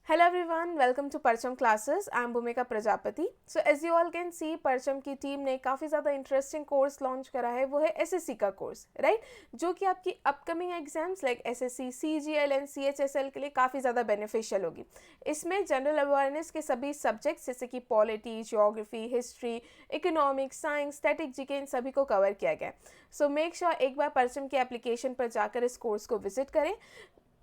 Hello everyone, welcome to Parcham classes. I am Bhumika Prajapati. So as you all can see, Parcham की team ने काफ़ी ज़्यादा interesting course launch करा है. वो है एसएससी का कोर्स, राइट, जो कि आपकी upcoming exams like SSC, CGL and CHSL के लिए काफ़ी ज़्यादा बेनिफिशियल होगी. इसमें जनरल अवेयरनेस के सभी सब्जेक्ट्स जैसे कि polity, geography, history, economics, science, static GK, इन सभी को कवर किया गया. सो मेक श्योर एक बार परचम की एप्लीकेशन पर जाकर इस कोर्स को विजिट करें.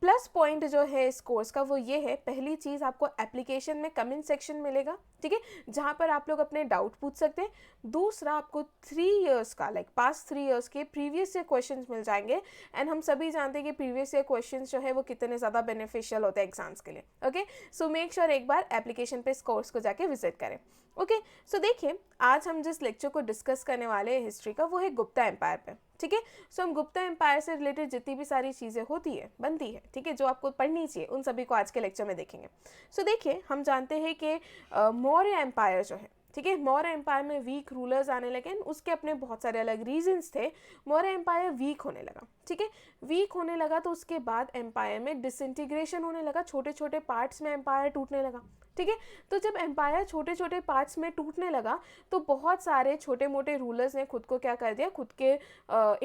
प्लस पॉइंट जो है इस कोर्स का वो ये है, पहली चीज़ आपको एप्लीकेशन में कमेंट सेक्शन मिलेगा, ठीक है, जहाँ पर आप लोग अपने डाउट पूछ सकते हैं. दूसरा, आपको 3 इयर्स का पास्ट 3 इयर्स के प्रीवियस ईयर क्वेश्चंस मिल जाएंगे. एंड हम सभी जानते हैं कि प्रीवियस ईयर क्वेश्चंस जो है वो कितने ज़्यादा बेनिफिशियल होते हैं एग्जाम्स के लिए. ओके, सो मेक श्योर एक बार एप्लीकेशन पे इस कोर्स को जाके विजिट करें. ओके, सो देखिए, आज हम जिस लेक्चर को डिस्कस करने वाले हैं हिस्ट्री का, वो है गुप्ता एम्पायर पे. ठीक है, सो हम गुप्ता एम्पायर से रिलेटेड जितनी भी सारी चीज़ें होती है, बनती है, ठीक है, जो आपको पढ़नी चाहिए, उन सभी को आज के लेक्चर में देखेंगे. सो देखिए, हम जानते हैं कि मौर्य एम्पायर जो है, ठीक है, मौर्य एम्पायर में वीक रूलर्स आने लगे. उसके अपने बहुत सारे अलग रीजंस थे. मौर्य एम्पायर वीक होने लगा, ठीक है, वीक होने लगा तो उसके बाद एम्पायर में डिसइंटीग्रेशन होने लगा, छोटे छोटे पार्ट्स में एम्पायर टूटने लगा. ठीक है, तो जब एम्पायर छोटे छोटे पार्ट्स में टूटने लगा तो बहुत सारे छोटे मोटे रूलर्स ने खुद को क्या कर दिया, खुद के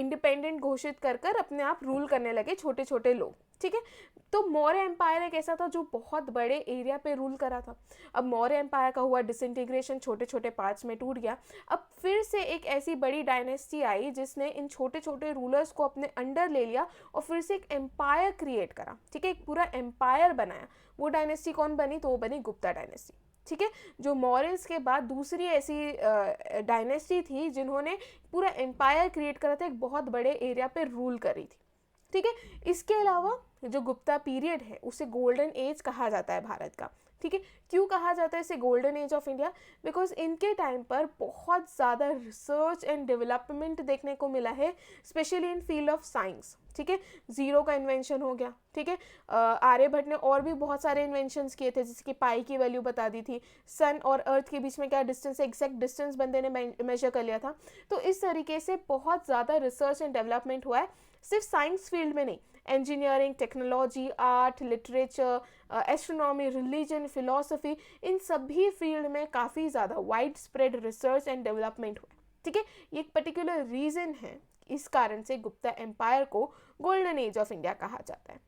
इंडिपेंडेंट घोषित कर कर अपने आप रूल करने लगे, छोटे छोटे लोग. ठीक है, तो मौर्य एम्पायर एक ऐसा था जो बहुत बड़े एरिया पे रूल करा था. अब मौर्य एम्पायर का हुआ डिसइंटीग्रेशन, छोटे छोटे पार्ट्स में टूट गया. अब फिर से एक ऐसी बड़ी डायनेस्टी आई जिसने इन छोटे छोटे रूलर्स को अपने अंडर ले लिया और फिर से एक एम्पायर क्रिएट करा. ठीक है, एक पूरा एम्पायर बनाया. वो डायनेस्टी कौन बनी? तो वो बनी गुप्ता डायनेस्टी. ठीक है, जो मौर्यंस के बाद दूसरी ऐसी डायनेस्टी थी जिन्होंने पूरा एम्पायर क्रिएट करा था, एक बहुत बड़े एरिया पे रूल करी थी. ठीक है, इसके अलावा जो गुप्ता पीरियड है उसे गोल्डन एज कहा जाता है भारत का. ठीक है, क्यों कहा जाता है इसे golden age of India? Because इनके टाइम पर बहुत ज़्यादा रिसर्च एंड डेवलपमेंट देखने को मिला है, specially in field of science. ठीक है, जीरो का इन्वेंशन हो गया. ठीक है, आर्यभट्ट ने और भी बहुत सारे इन्वेंशंस किए थे, जैसे कि पाई की वैल्यू बता दी थी, सन और अर्थ के बीच में क्या डिस्टेंस है, एग्जैक्ट डिस्टेंस बंदे ने मेजर कर लिया था. तो इस तरीके से बहुत ज़्यादा रिसर्च एंड डेवलपमेंट हुआ है, सिर्फ साइंस फील्ड में नहीं, engineering, technology, art, literature, astronomy, religion, philosophy, इन सभी फील्ड में काफ़ी ज़्यादा wide spread research and development हुआ. ठीक है, ये एक पर्टिकुलर रीज़न है, इस कारण से गुप्ता एम्पायर को गोल्डन एज ऑफ इंडिया कहा जाता है.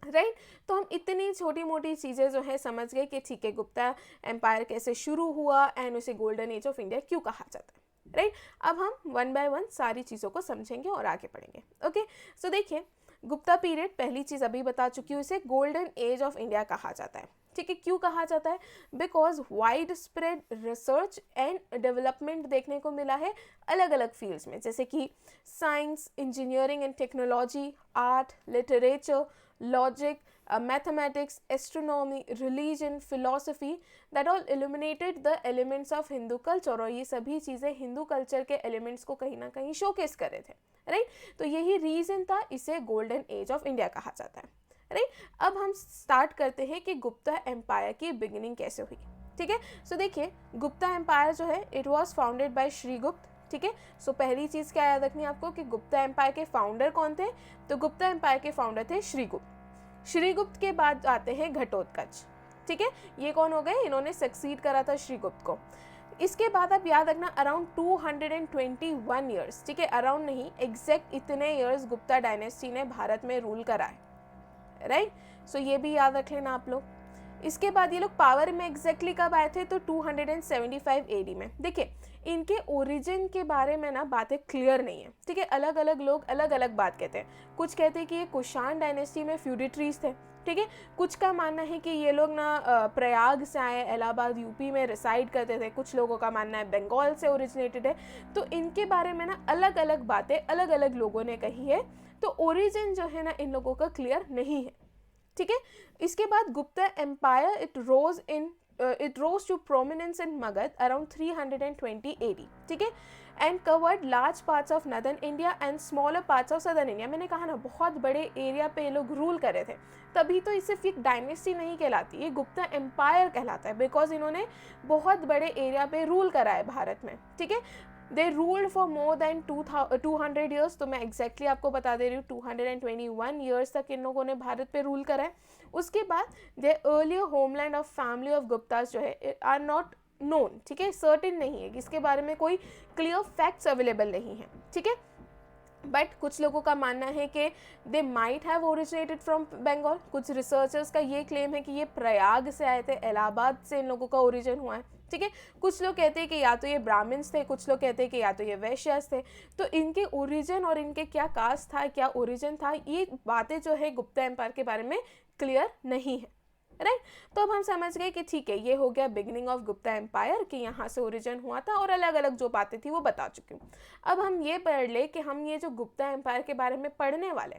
राइट, तो हम इतनी छोटी मोटी चीज़ें जो है समझ गए कि ठीक है, गुप्ता एम्पायर कैसे शुरू हुआ एंड उसे गोल्डन एज ऑफ इंडिया क्यों कहा जाता है. राइट, अब हम वन बाय वन सारी चीज़ों को समझेंगे और आगे बढ़ेंगे. ओके, सो देखिए, गुप्ता पीरियड, पहली चीज़ अभी बता चुकी हूँ, इसे गोल्डन एज ऑफ इंडिया कहा जाता है. ठीक है, क्यों कहा जाता है? Because wide spread research and development देखने को मिला है अलग अलग फील्ड्स में, जैसे कि science, engineering and technology, art, literature, logic, mathematics, astronomy, religion, philosophy, that all illuminated the elements of Hindu culture. और ये सभी चीज़ें हिंदू कल्चर के एलिमेंट्स को कहीं ना कहीं शोकेस कर रहे थे. राइट, तो यही रीज़न था इसे गोल्डन एज ऑफ इंडिया कहा जाता है. राइट, अब हम स्टार्ट करते हैं कि गुप्ता एम्पायर की बिगिनिंग कैसे हुई. ठीक है, सो देखिए, गुप्ता एम्पायर जो है it was founded by Srigupta. ठीक है, सो पहली चीज़ क्या याद रखनी है आपको कि गुप्ता एम्पायर के फाउंडर कौन थे? तो गुप्ता एम्पायर के फाउंडर थे श्रीगुप्त. श्रीगुप्त के बाद आते हैं घटोत्कच. ठीक है, ये कौन हो गए? इन्होंने सक्सीड करा था श्रीगुप्त को. इसके बाद आप याद रखना अराउंड 221 ईयर्स, ठीक है, अराउंड नहीं, एग्जैक्ट इतने ईयर्स गुप्ता डायनेस्टी ने भारत में रूल करा है. राइट, सो ये भी याद रख लेना आप लोग. इसके बाद ये लोग पावर में एग्जैक्टली कब आए थे? तो 275 एडी में. देखिए, इनके ओरिजिन के बारे में ना बातें क्लियर नहीं है. ठीक है, अलग अलग लोग अलग अलग बात कहते हैं. कुछ कहते हैं कि ये कुषाण डायनेस्टी में फ्यूडिटरीज थे. ठीक है, कुछ का मानना है कि ये लोग ना प्रयाग से आए, इलाहाबाद यूपी में रिसाइड करते थे. कुछ लोगों का मानना है बंगाल से ओरिजिनेटेड है. तो इनके बारे में ना अलग अलग बातें अलग अलग लोगों ने कही है. तो ओरिजिन जो है ना इन लोगों का क्लियर नहीं है. ठीक है, इसके बाद Gupta empire it rose to prominence in Magadha around 320 AD. ठीक है, and covered large parts of northern India and smaller parts of southern India. मैंने कहा ना, बहुत बड़े एरिया पे ये लोग रूल कर रहे थे. तभी तो इसे सिर्फ डायनेस्टी नहीं कहलाती, ये गुप्ता एम्पायर कहलाता है, बिकॉज इन्होंने बहुत बड़े एरिया पे रूल करा है भारत में. ठीक है, दे ruled for more than 200 years, तो मैं एग्जैक्टली आपको बता दे रही हूँ 221 ईयर्स तक इन लोगों ने भारत पे रूल करा है। उसके बाद they earlier homeland of family of Guptas जो है आर नॉट नोन, ठीक है, सर्टेन नहीं है, इसके बारे में कोई क्लियर फैक्ट्स अवेलेबल नहीं है, ठीक है। बट कुछ लोगों का मानना है कि they might have originated from Bengal, कुछ रिसर्चर्स का ये क्लेम है कि ये प्रयाग से आए थे, इलाहाबाद से इन लोगों का ओरिजिन हुआ है, ठीक है। कुछ लोग कहते हैं कि या तो ये ब्राह्मण्स थे, कुछ लोग कहते हैं कि या तो ये वैश्यास थे। तो इनके ओरिजिन और इनके क्या कास्ट था, क्या ओरिजिन था, ये बातें जो है गुप्ता एम्पायर के बारे में क्लियर नहीं है, राइट। तो अब हम समझ गए कि ठीक है, ये हो गया बिगिनिंग ऑफ गुप्ता एम्पायर कि यहाँ से ओरिजिन हुआ था, और अलग अलग जो बातें थी वो बता चुकी हूँ। अब हम ये पढ़ ले कि हम ये जो गुप्ता एम्पायर के बारे में पढ़ने वाले,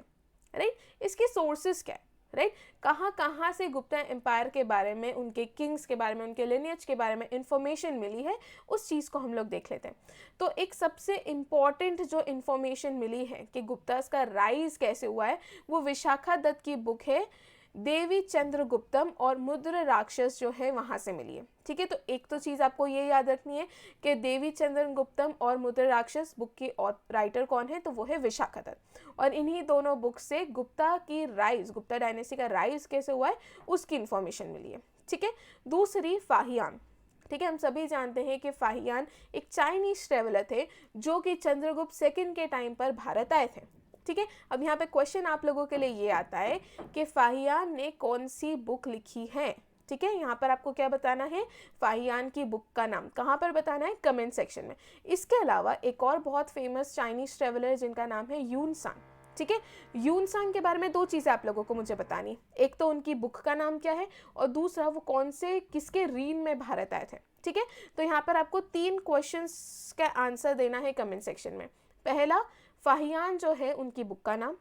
राइट, इसके सोर्सेज क्या है, राइट, कहाँ कहाँ से गुप्ता एम्पायर के बारे में, उनके किंग्स के बारे में, उनके लिनियज के बारे में इंफॉर्मेशन मिली है, उस चीज़ को हम लोग देख लेते हैं। तो एक सबसे इम्पॉर्टेंट जो इन्फॉर्मेशन मिली है कि गुप्तास का राइज कैसे हुआ है, वो विशाखा दत्त की बुक है देवी चंद्रगुप्तम और मुद्र राक्षस जो है वहाँ से मिली है, ठीक है। तो एक तो चीज़ आपको ये याद रखनी है कि देवी चंद्रगुप्तम और मुद्र राक्षस बुक की राइटर कौन है, तो वो है विशाखा दत्त, और इन्हीं दोनों बुक से गुप्ता की राइज, गुप्ता डायनेस्टी का राइज कैसे हुआ है उसकी इन्फॉर्मेशन मिली है, ठीक है। दूसरी फाहियान, ठीक है, हम सभी जानते हैं कि फाहियान एक चाइनीज ट्रेवलर थे जो कि चंद्रगुप्त सेकंड के टाइम पर भारत आए थे, ठीक है। अब यहाँ पे क्वेश्चन आप लोगों के लिए ये आता है कि फाहियान ने कौन सी बुक लिखी है, ठीक है। यहाँ पर आपको क्या बताना है, फाहियान की बुक का नाम कहाँ पर बताना है, कमेंट सेक्शन में। इसके अलावा एक और बहुत फेमस चाइनीज ट्रेवलर जिनका नाम है यून सांग, ठीक है। यून सांग के बारे में दो चीज़ें आप लोगों को मुझे बतानी, एक तो उनकी बुक का नाम क्या है, और दूसरा वो कौन से किसके रीन में भारत आए थे, ठीक है। तो यहाँ पर आपको 3 क्वेश्चंस का आंसर देना है कमेंट सेक्शन में। पहला, फाहियान जो है उनकी बुक का नाम,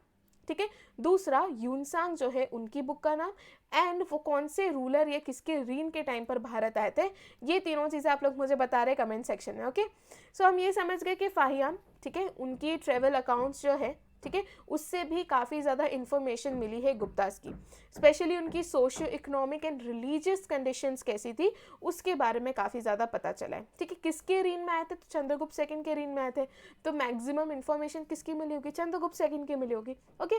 ठीक है। दूसरा, यूनसांग जो है उनकी बुक का नाम, एंड वो कौन से रूलर या किसके रीन के टाइम पर भारत आए थे। ये तीनों चीज़ें आप लोग मुझे बता रहे हैं कमेंट सेक्शन में, ओके। सो हम ये समझ गए कि फाहियान, ठीक है, उनकी ट्रेवल अकाउंट्स जो है, ठीक है, उससे भी काफ़ी ज़्यादा इंफॉर्मेशन मिली है गुप्तास की, स्पेशली उनकी socio economic and religious conditions कैसी थी उसके बारे में काफ़ी ज़्यादा पता चला है, ठीक है। किसके रीन में आए थे, तो चंद्रगुप्त सेकंड के रीन में आए थे, तो मैक्सिमम इंफॉर्मेशन किसकी मिली होगी, चंद्रगुप्त सेकंड की मिली होगी, ओके।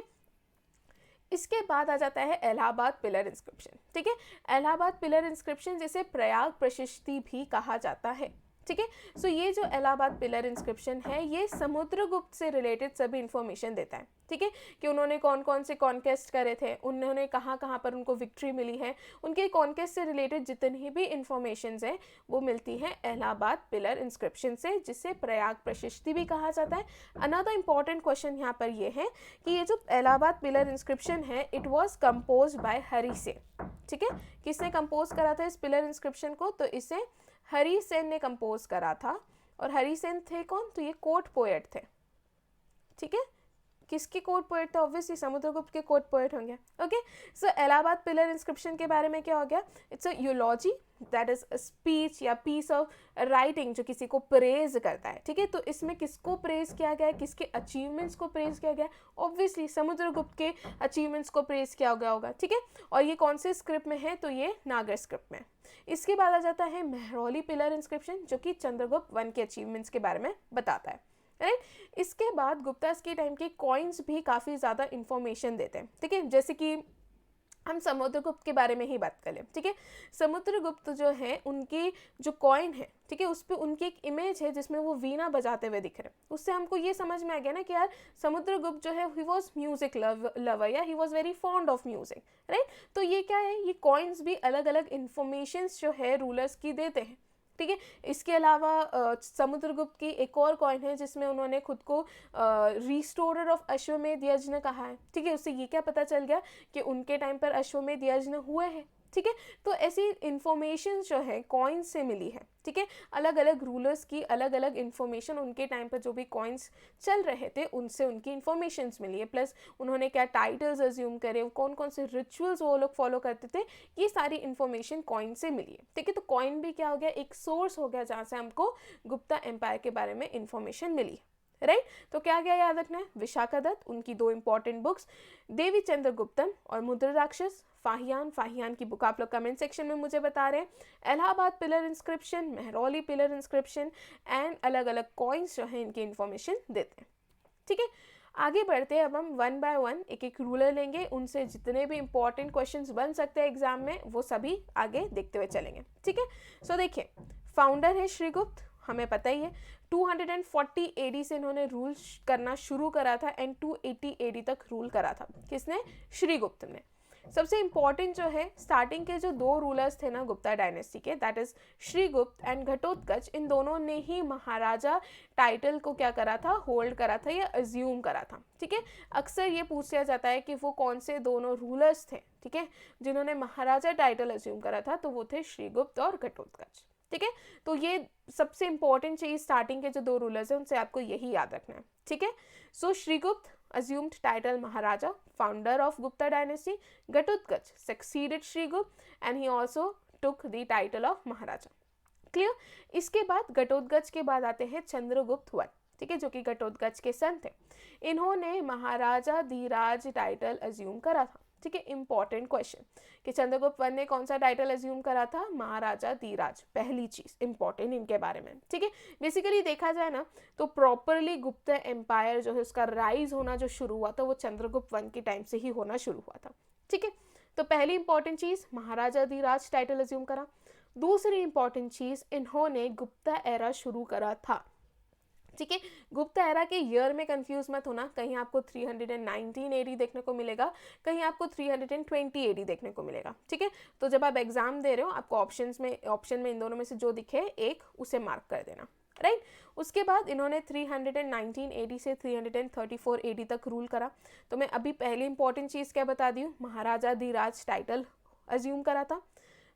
इसके बाद आ जाता है इलाहाबाद पिलर इंस्क्रिप्शन, ठीक है। इलाहाबाद पिलर इंस्क्रिप्शन जिसे प्रयाग प्रशस्ति भी कहा जाता है, ठीक है। सो ये जो इलाहाबाद पिलर इंस्क्रिप्शन है ये समुद्रगुप्त से रिलेटेड सभी इंफॉर्मेशन देता है, ठीक है, कि उन्होंने कौन कौन से कॉन्केस्ट करे थे, उन्होंने कहाँ कहाँ पर उनको विक्ट्री मिली है, उनके कॉन्केस्ट से रिलेटेड जितनी भी इंफॉर्मेशन है वो मिलती है इलाहाबाद पिलर इंस्क्रिप्शन से, जिसे प्रयाग प्रशस्ति भी कहा जाता है। अनदर इंपॉर्टेंट क्वेश्चन यहाँ पर ये है कि ये जो इलाहाबाद पिलर इंस्क्रिप्शन है it was compose bye Hari Sen, ठीक है। किसने कंपोज करा था इस पिलर इंस्क्रिप्शन को, तो इसे हरि सेन ने कंपोज करा था, और हरि सेन थे कौन, तो ये कोर्ट पोएट थे, ठीक है। किसके कोर्ट पोएट थे, ऑब्वियसली समुद्रगुप्त के कोर्ट पोएट होंगे, okay. So Allahabad pillar inscription के बारे में क्या हो गया, it's a eulogy, that is speech या पीस ऑफ राइटिंग जो किसी को प्रेज करता है, ठीक है। तो इसमें किसको प्रेज किया गया है, किसके अचीवमेंट्स को प्रेज किया गया, ऑब्वियसली समुद्रगुप्त के अचीवमेंट्स को प्रेज किया गया होगा, ठीक है। और ये कौन से स्क्रिप्ट में है, तो ये नागर स्क्रिप्ट में। इसके बाद आ जाता है मेहरौली पिलर इंस्क्रिप्शन जो कि चंद्रगुप्त वन के अचीवमेंट्स के बारे में बताता है, राइट। इसके बाद गुप्तास के टाइम के कॉइन्स भी काफ़ी ज़्यादा इंफॉर्मेशन देते हैं, ठीक है। जैसे कि हम समुद्रगुप्त के बारे में ही बात कर लें, ठीक है। समुद्रगुप्त जो है उनकी जो कॉइन है, ठीक है, उस पर उनकी एक इमेज है जिसमें वो वीणा बजाते हुए दिख रहे हैं। उससे हमको ये समझ में आ गया ना कि यार समुद्रगुप्त जो है ही वॉज म्यूजिक लवर या he was very fond of music, right. तो ये क्या है, ये कॉइन्स भी अलग अलग इंफॉर्मेशन जो है रूलर्स की देते हैं, ठीक है। इसके अलावा समुद्रगुप्त की एक और कॉइन है जिसमें उन्होंने खुद को रिस्टोरर ऑफ अश्वमेध यज्ञ कहा है, ठीक है। उससे ये क्या पता चल गया कि उनके टाइम पर अश्वमेध यज्ञ हुए हैं, ठीक है। तो ऐसी इंफॉर्मेशन जो है कॉइन से मिली है, ठीक है। अलग अलग रूलर्स की अलग अलग इंफॉर्मेशन, उनके टाइम पर जो भी कॉइन्स चल रहे थे उनसे उनकी इंफॉर्मेशंस मिली है, प्लस उन्होंने क्या टाइटल्स अज्यूम करे, कौन कौन से रिचुअल्स वो लोग फॉलो करते थे, ये सारी इंफॉर्मेशन कॉइन से मिली है, ठीक है। तो कॉइन भी क्या हो गया, एक सोर्स हो गया जहाँ से हमको गुप्ता एम्पायर के बारे में इंफॉर्मेशन मिली, राइट। तो क्या क्या याद रखना है, विशाखा दत्त, उनकी 2 इंपॉर्टेंट बुक्स, देवी चंद्रगुप्तम और मुद्रा राक्षस, फाहियान की बुक आप लोग कमेंट सेक्शन में मुझे बता रहे हैं, Allahabad pillar inscription, Mehrauli pillar inscription and अलग अलग कॉइन्स जो है इनकी इन्फॉर्मेशन देते हैं। ठीक है, आगे बढ़ते हैं। अब हम 1 बाय 1 एक एक रूलर लेंगे, उनसे जितने भी इंपॉर्टेंट क्वेश्चंस बन सकते हैं एग्जाम में वो सभी आगे देखते हुए चलेंगे। ठीक है, सो देखिए, फाउंडर है श्रीगुप्त, हमें पता ही है। 240 एडी से इन्होंने रूल करना शुरू करा था एंड 280 एडी तक रूल करा था। किसने? श्रीगुप्त ने। सबसे इंपॉर्टेंट जो है, स्टार्टिंग के जो 2 रूलर्स थे ना गुप्ता डायनेस्टी के, that is Shrigupta and Ghatotkacha, इन दोनों ने ही महाराजा टाइटल को क्या करा था, होल्ड करा था या अज्यूम करा था। ठीक है, अक्सर ये पूछ लिया जाता है कि वो कौन से दोनों रूलर्स थे, ठीक है, जिन्होंने महाराजा टाइटल अज्यूम करा था, तो वो थे श्रीगुप्त और घटोत्कच। ठीक है, तो ये सबसे इंपॉर्टेंट चीज, स्टार्टिंग के जो 2 रूलर्स हैं उनसे आपको यही याद रखना है। ठीक है, सो Srigupta assumed title Maharaja, founder of Gupta dynasty. Ghatotkacha succeeded Shrigupta and he also took the title of Maharaja. Clear. इसके बाद घटोत्कच के बाद आते हैं चंद्रगुप्त वन, ठीक है, जो कि घटोत्कच के सन थे। इन्होंने महाराजा धीराज टाइटल अज्यूम करा था। ठीक है, इंपॉर्टेंट क्वेश्चन कि चंद्रगुप्त वन ने कौन सा टाइटल अज्यूम करा था, महाराजा धीराज। पहली चीज इंपॉर्टेंट इनके बारे में। ठीक है, बेसिकली देखा जाए ना तो प्रॉपरली गुप्त एम्पायर जो है उसका राइज होना जो शुरू हुआ था वो चंद्रगुप्त वन के टाइम से ही होना शुरू हुआ था। ठीक है, तो पहली इंपॉर्टेंट चीज, महाराजा धीराज टाइटल अज्यूम करा। दूसरी इंपॉर्टेंट चीज, इन्होंने गुप्ता एरा शुरू करा था। ठीक है, गुप्ता एरा के ईयर में कंफ्यूज मत होना, कहीं आपको 319 एडी देखने को मिलेगा, कहीं आपको 320 एडी देखने को मिलेगा। ठीक है, तो जब आप एग्जाम दे रहे हो आपको ऑप्शन में इन दोनों में से जो दिखे एक उसे मार्क कर देना, राइट। उसके बाद इन्होंने 319 एडी से 334 एडी तक रूल करा। तो मैं अभी पहली इंपॉर्टेंट चीज क्या बता दी हूँ, महाराजा धीराज टाइटल अज्यूम करा था।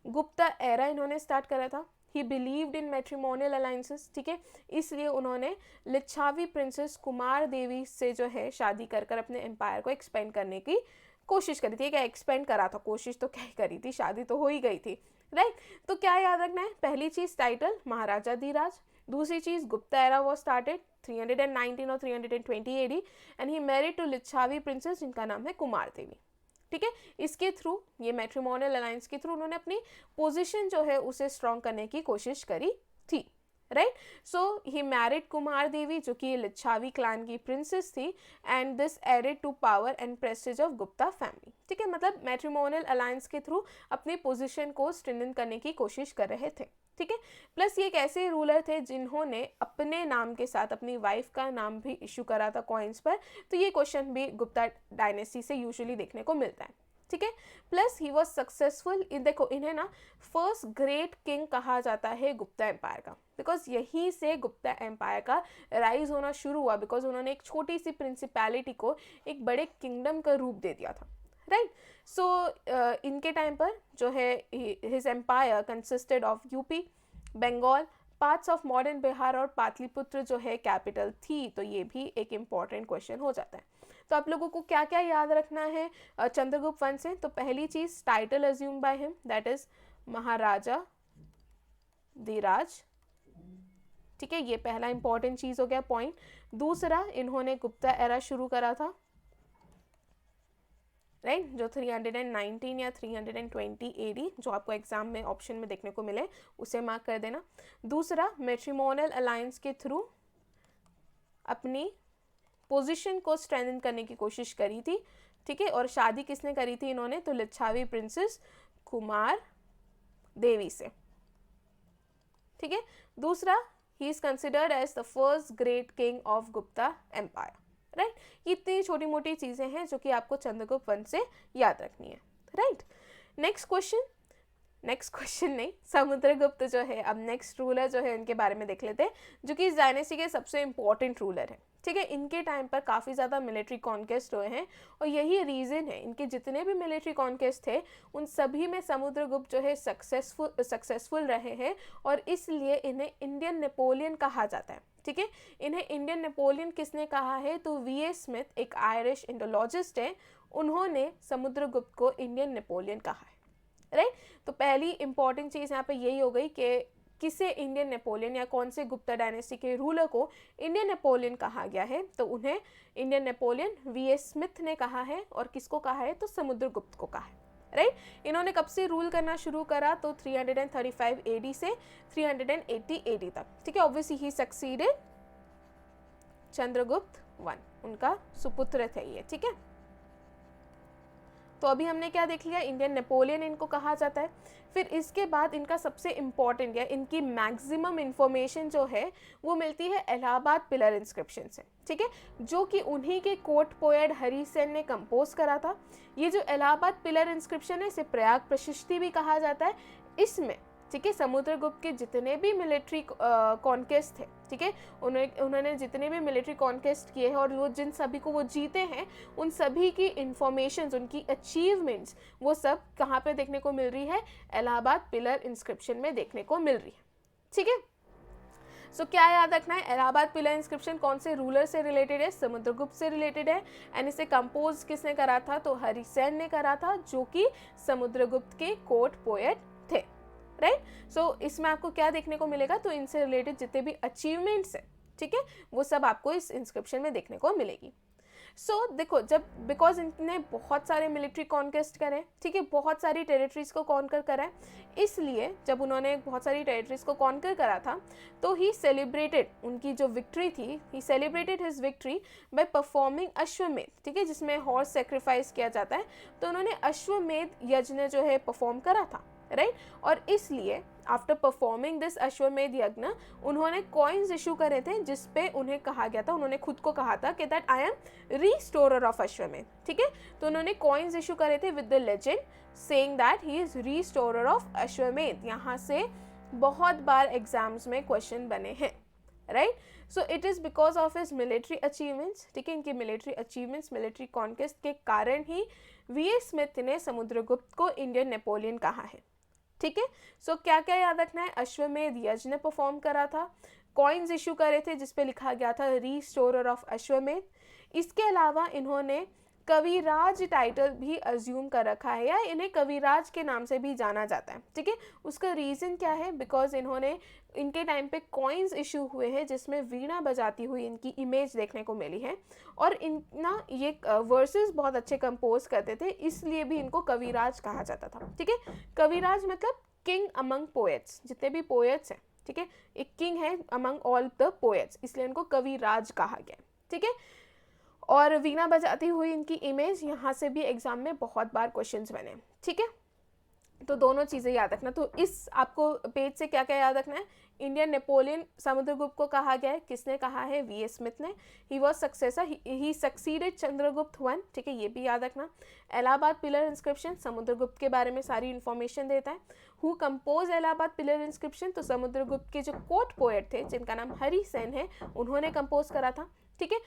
गुप्ता एरा इन्होंने स्टार्ट करा था। ही बिलीव्ड इन मैट्रिमोनियल अलायंसेस, ठीक है, इसलिए उन्होंने लिच्छावी प्रिंसेस कुमार देवी से जो है शादी कर कर अपने एम्पायर को एक्सपेंड करने की कोशिश करी थी। क्या एक्सपेंड करा था, कोशिश तो क्या करी थी, शादी तो हो ही गई थी, राइट। तो क्या याद रखना है, पहली चीज टाइटल महाराजा धीराज, दूसरी चीज गुप्ता एरा वॉज स्टार्टेड 319 और 320 AD and he married to Licchavi princess जिनका नाम है कुमार देवी। ठीक है, इसके थ्रू, ये मैट्रिमोनियल अलायंस के थ्रू उन्होंने अपनी पोजीशन जो है उसे स्ट्रॉन्ग करने की कोशिश करी थी, right. So he married Kumara Devi जो कि लिच्छावी क्लैन की प्रिंसेस थी and this added to power and prestige of Gupta family. ठीक है, मतलब मैट्रिमोनियल अलायंस के थ्रू अपनी पोजीशन को स्ट्रेंथन करने की कोशिश कर रहे थे। ठीक है, प्लस ये एक ऐसे रूलर थे जिन्होंने अपने नाम के साथ अपनी वाइफ का नाम भी इशू करा था कॉइन्स पर। तो ये क्वेश्चन भी गुप्ता डायनेस्टी से यूजुअली देखने को मिलता है। ठीक है, plus he was successful in, देखो इन्हें ना फर्स्ट ग्रेट किंग कहा जाता है गुप्ता एम्पायर का, बिकॉज यहीं से गुप्ता एम्पायर का राइज होना शुरू हुआ, बिकॉज उन्होंने एक छोटी सी प्रिंसिपैलिटी को एक बड़े किंगडम का रूप दे दिया था, राइट। सो इनके टाइम पर जो है his empire consisted of UP, Bengal, parts of modern Bihar और पाटलिपुत्र जो है कैपिटल थी। तो ये भी एक इम्पॉर्टेंट क्वेश्चन हो जाता है। तो आप लोगों को क्या क्या याद रखना है चंद्रगुप्त वन से, तो पहली चीज title assume by him, that is Maharaja Dhiraj. ठीक है, ये पहला इंपॉर्टेंट चीज हो गया पॉइंट। दूसरा, इन्होंने गुप्ता एरा शुरू करा था, राइट, जो 319 या 320 एडी जो आपको एग्जाम में ऑप्शन में देखने को मिले उसे मार्क कर देना। दूसरा, मैट्रिमोनियल अलायंस के थ्रू अपनी पोजीशन को स्ट्रेंथन करने की कोशिश करी थी। ठीक है, और शादी किसने करी थी इन्होंने, तो लिच्छावी प्रिंसेस कुमार देवी से। ठीक है, दूसरा, he is considered as the first great king of Gupta empire, right. इतनी छोटी मोटी चीजें हैं जो कि आपको चंद्रगुप्त वन से याद रखनी है, राइट। नेक्स्ट क्वेश्चन नहीं, समुद्रगुप्त जो है, अब नेक्स्ट रूलर जो है उनके बारे में देख लेते हैं, जो कि इस डायनेस्टी के सबसे इंपॉर्टेंट रूलर है। ठीक है, इनके टाइम पर काफ़ी ज़्यादा मिलिट्री कॉन्केस्ट हुए हैं और यही रीज़न है, इनके जितने भी मिलिट्री कॉन्केस्ट थे उन सभी में समुद्रगुप्त जो है सक्सेसफुल रहे हैं और इसलिए इन्हें इंडियन नेपोलियन कहा जाता है। ठीक है, इन्हें इंडियन नेपोलियन किसने कहा है, तो V.A. स्मिथ एक आयरिश इंडोलॉजिस्ट है, उन्होंने समुद्रगुप्त को इंडियन नेपोलियन कहा है, राइट। तो पहली इंपॉर्टेंट चीज़ यहाँ पे यही हो गई कि किसे इंडियन नेपोलियन या कौन से गुप्ता डायनेस्टी के रूलर को इंडियन नेपोलियन कहा गया है, तो उन्हें इंडियन नेपोलियन वीएस स्मिथ ने कहा है। और किसको कहा है, तो समुद्रगुप्त को कहा है, राइट। इन्होंने कब से रूल करना शुरू करा, तो 335 AD से 380 AD तक, ठीक है। ऑब्वियसली ही सक्सीडेड चंद्रगुप्त वन, उनका सुपुत्र थे ये, ठीक है। तो अभी हमने क्या देख लिया, इंडियन नेपोलियन इनको कहा जाता है। फिर इसके बाद इनका सबसे इम्पॉर्टेंट या इनकी मैक्सिमम इंफॉर्मेशन जो है वो मिलती है इलाहाबाद पिलर इंस्क्रिप्शन से, ठीक है, जो कि उन्हीं के कोर्ट पोएट हरि सेन ने कंपोज करा था। ये जो इलाहाबाद पिलर इंस्क्रिप्शन है इसे प्रयाग प्रशस्ति भी कहा जाता है। इसमें, ठीक है, समुद्रगुप्त के जितने भी मिलिट्री कॉन्केस्ट थे, ठीक है, उन्होंने जितने भी मिलिट्री कॉन्केस्ट किए हैं और वो जिन सभी को वो जीते हैं, उन सभी की इंफॉर्मेशंस, उनकी अचीवमेंट्स, वो सब कहाँ पे देखने को मिल रही है, इलाहाबाद पिलर इंस्क्रिप्शन में देखने को मिल रही है, ठीक है। सो क्या याद रखना है, इलाहाबाद पिलर इंस्क्रिप्शन कौन से रूलर से रिलेटेड है, समुद्रगुप्त से रिलेटेड है। एंड इसे कंपोज किसने करा था, तो हरि सेन ने करा था, जो कि समुद्रगुप्त के कोर्ट पोएट थे, राइट। सो इसमें आपको क्या देखने को मिलेगा, तो इनसे रिलेटेड जितने भी अचीवमेंट्स हैं, ठीक है, वो सब आपको इस इंस्क्रिप्शन में देखने को मिलेगी। सो देखो, जब बिकॉज इनने बहुत सारे मिलिट्री कॉन्केस्ट करे, ठीक है, बहुत सारी टेरिटरीज को कॉन्कर करा है, इसलिए जब उन्होंने बहुत सारी टेरिटरीज को कॉन्कर करा था, तो ही सेलिब्रेटेड, उनकी जो विक्ट्री थी, he celebrated his victory by performing Ashvamedha, ठीक है, जिसमें हॉर्स सेक्रीफाइस किया जाता है। तो उन्होंने अश्वमेध यज्ञ जो है परफॉर्म करा था, राइट। और इसलिए आफ्टर परफॉर्मिंग दिस अश्वमेध यज्ञ उन्होंने कॉइन्स इशू करे थे, जिसपे उन्हें कहा गया था, उन्होंने खुद को कहा था कि that I am restorer of Ashvamedha, ठीक है। तो उन्होंने कॉइन्स इशू करे थे with the legend saying that he is restorer of Ashvamedha. यहाँ से बहुत बार एग्जाम्स में क्वेश्चन बने हैं, right. So it is because of his military achievements, ठीक है, इनके मिलिट्री अचीवमेंट्स, मिलिट्री कॉन्क्वेस्ट के कारण ही वीएस स्मिथ ने समुद्रगुप्त को इंडियन नेपोलियन कहा है, ठीक है। सो क्या क्या याद रखना है, अश्वमेध यज्ञ ने परफॉर्म करा था, कॉइन्स इशू करे थे जिसपे लिखा गया था रीस्टोरर ऑफ अश्वमेध। इसके अलावा इन्होंने कविराज टाइटल भी अज्यूम कर रखा है, या इन्हें कविराज के नाम से भी जाना जाता है, ठीक है। उसका रीज़न क्या है, बिकॉज इन्होंने, इनके टाइम पे कॉइन्स इशू हुए हैं जिसमें वीणा बजाती हुई इनकी इमेज देखने को मिली है, और ये वर्सेस बहुत अच्छे कंपोज करते थे, इसलिए भी इनको कविराज कहा जाता था, ठीक है। कविराज मतलब किंग अमंग पोएट्स, जितने भी पोएट्स हैं, ठीक है, एक किंग है अमंग ऑल द पोएट्स, इसलिए इनको कविराज कहा गया, ठीक है। और वीणा बजाती हुई इनकी इमेज, यहाँ से भी एग्जाम में बहुत बार क्वेश्चंस बने, ठीक है। तो दोनों चीज़ें याद रखना। तो इस आपको पेज से क्या क्या याद रखना है, इंडियन नेपोलियन समुद्रगुप्त को कहा गया है, किसने कहा है, वीएस स्मिथ ने। He was successor, he succeeded Chandragupta one, ठीक है, ये भी याद रखना। इलाहाबाद पिलर इंस्क्रिप्शन समुद्रगुप्त के बारे में सारी इन्फॉर्मेशन देता है। Who compose Allahabad pillar inscription, तो समुद्रगुप्त के जो कोर्ट पोएट थे जिनका नाम हरि सेन है, उन्होंने कंपोज करा था, ठीक है।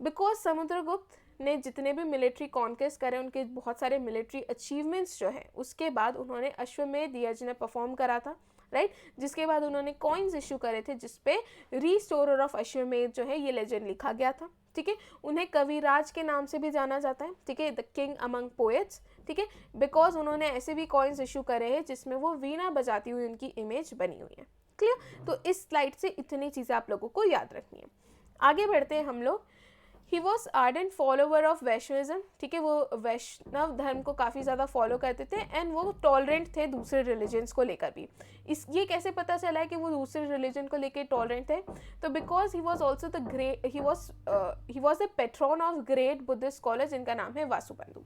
बिकॉज समुद्रगुप्त ने जितने भी मिलिट्री कॉन्केस्ट करे, उनके बहुत सारे मिलिट्री अचीवमेंट्स जो है, उसके बाद उन्होंने अश्वमेध यज्ञ ने परफॉर्म करा था, राइट, जिसके बाद उन्होंने कॉइन्स इशू करे थे जिसपे रीस्टोरर ऑफ अश्वमेध जो है ये लेजेंड लिखा गया था, ठीक है। उन्हें कविराज के नाम से भी जाना जाता है, ठीक है, द किंग अमंग पोएट्स, ठीक है, बिकॉज उन्होंने ऐसे भी कॉइन्स इशू करे हैं जिसमें वो वीणा बजाती हुई उनकी इमेज बनी हुई है, क्लियर। तो इस स्लाइड से इतनी चीज़ें आप लोगों को याद रखनी है। आगे बढ़ते हैं हम लोग। He was ardent follower of Vaishnavism, ठीक है, वो वैष्णव धर्म को काफ़ी ज़्यादा फॉलो करते थे, एंड वो टॉलरेंट थे दूसरे रिलीजन्स को लेकर भी। ये कैसे पता चला है कि वो दूसरे रिलीजन को लेकर टॉलरेंट थे, तो because he was also the great, he was the patron of great Buddhist scholar जिनका नाम है वासुबंधु,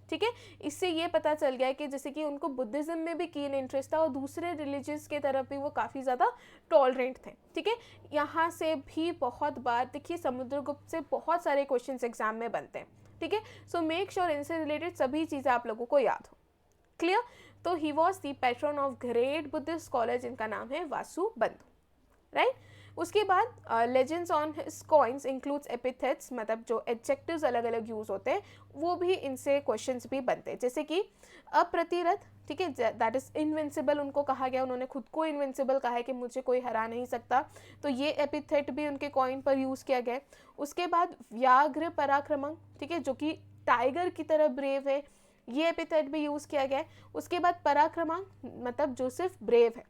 ठीक है। इससे ये पता चल गया कि जैसे कि उनको बुद्धिज्म में भी कीन इंटरेस्ट था और दूसरे रिलीजन्स के तरफ भी वो काफ़ी ज़्यादा टॉलरेंट थे, ठीक है। यहाँ से भी बहुत बार देखिए समुद्रगुप्त से बहुत सारे क्वेश्चंस एग्जाम में बनते हैं, ठीक है। सो मेक श्योर इनसे रिलेटेड सभी चीज़ें आप लोगों को याद हो, क्लियर। तो ही was the pattern of great Buddhist scholar जिनका नाम है वासुबंधु, राइट। उसके बाद legends on his coins includes epithets, मतलब जो एडजेक्टिव्स अलग अलग यूज होते हैं वो भी इनसे क्वेश्चंस भी बनते हैं, जैसे कि अप्रतिरथ, ठीक है, दैट इज इनविंसिबल उनको कहा गया, उन्होंने खुद को इनविंसिबल कहा है कि मुझे कोई हरा नहीं सकता, तो ये एपिथेट भी उनके कॉइन पर यूज़ किया गया है। उसके बाद व्याघ्र पराक्रमं, ठीक है, जो कि टाइगर की तरह ब्रेव है, ये एपिथेट भी यूज़ किया गया है। उसके बाद पराक्रमं मतलब जो सिर्फ ब्रेव है,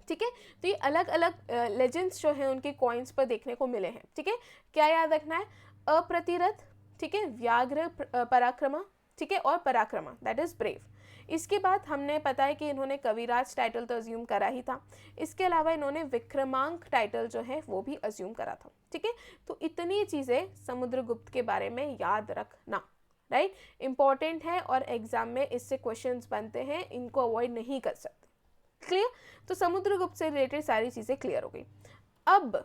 ठीक है। तो ये अलग अलग लेजेंड्स जो है उनके कॉइन्स पर देखने को मिले हैं। ठीक है, क्या याद रखना है? अप्रतिरथ, ठीक है, व्याघ्र पराक्रमा, ठीक है, और पराक्रमा दैट इज ब्रेव। इसके बाद हमने पता है कि इन्होंने कविराज टाइटल तो अज्यूम करा ही था, इसके अलावा इन्होंने विक्रमांक टाइटल जो है वो भी अज्यूम करा था। ठीक है, तो इतनी चीज़ें समुद्रगुप्त के बारे में याद रखना, राइट, इंपॉर्टेंट है और एग्जाम में इससे क्वेश्चंस बनते हैं, इनको अवॉइड नहीं कर सकते। क्लियर? तो समुद्रगुप्त से रिलेटेड सारी चीज़ें क्लियर हो गई। अब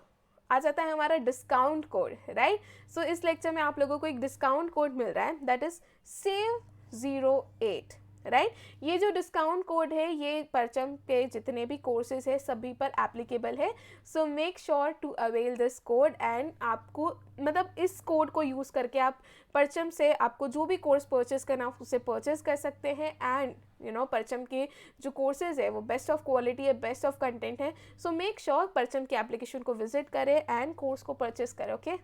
आ जाता है हमारा डिस्काउंट कोड, राइट। सो इस लेक्चर में आप लोगों को एक डिस्काउंट कोड मिल रहा है, दैट इज SAVE08, राइट। ये जो डिस्काउंट कोड है ये परचम के जितने भी कोर्सेज है सभी पर एप्लीकेबल है। So make sure to avail this code and आपको मतलब इस कोड को यूज़ करके आप परचम से आपको जो भी कोर्स परचेज करना आप उसे परचेज कर सकते हैं। एंड यू नो परचम के जो कोर्सेज है वो बेस्ट ऑफ क्वालिटी है, बेस्ट ऑफ कंटेंट है। सो मेक श्योर परचम के एप्लीकेशन को विजिट करें एंड कोर्स को परचेज करें। ओके,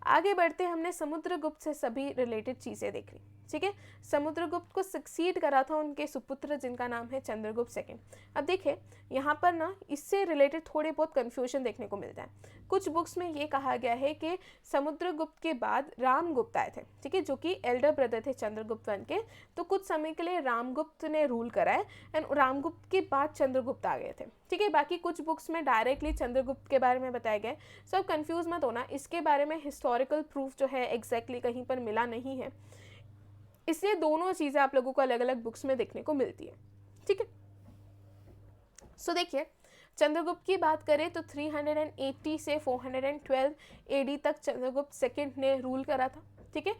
आगे बढ़ते हमने समुद्रगुप्त से सभी रिलेटेड चीज़ें देख ली। ठीक है, समुद्रगुप्त को सक्सीड करा था उनके सुपुत्र जिनका नाम है चंद्रगुप्त सेकंड। अब देखिए यहाँ पर ना इससे रिलेटेड थोड़े बहुत कन्फ्यूजन देखने को मिलता है। कुछ बुक्स में ये कहा गया है कि समुद्रगुप्त के बाद रामगुप्त आए थे, ठीक है, जो कि एल्डर ब्रदर थे चंद्रगुप्त वन के। तो कुछ समय के लिए रामगुप्त ने रूल करा है एंड रामगुप्त के बाद चंद्रगुप्त आ गए थे। ठीक है, बाकी कुछ बुक्स में डायरेक्टली चंद्रगुप्त के बारे में बताया गया है। सो अब कंफ्यूज मत होना, इसके बारे में हिस्टोरिकल प्रूफ जो है एग्जैक्टली कहीं पर मिला नहीं है, इसलिए दोनों चीज़ें आप लोगों को अलग अलग बुक्स में देखने को मिलती है। ठीक है, सो देखिए चंद्रगुप्त की बात करें तो 380 से 412 AD तक चंद्रगुप्त सेकंड ने रूल करा था। ठीक है,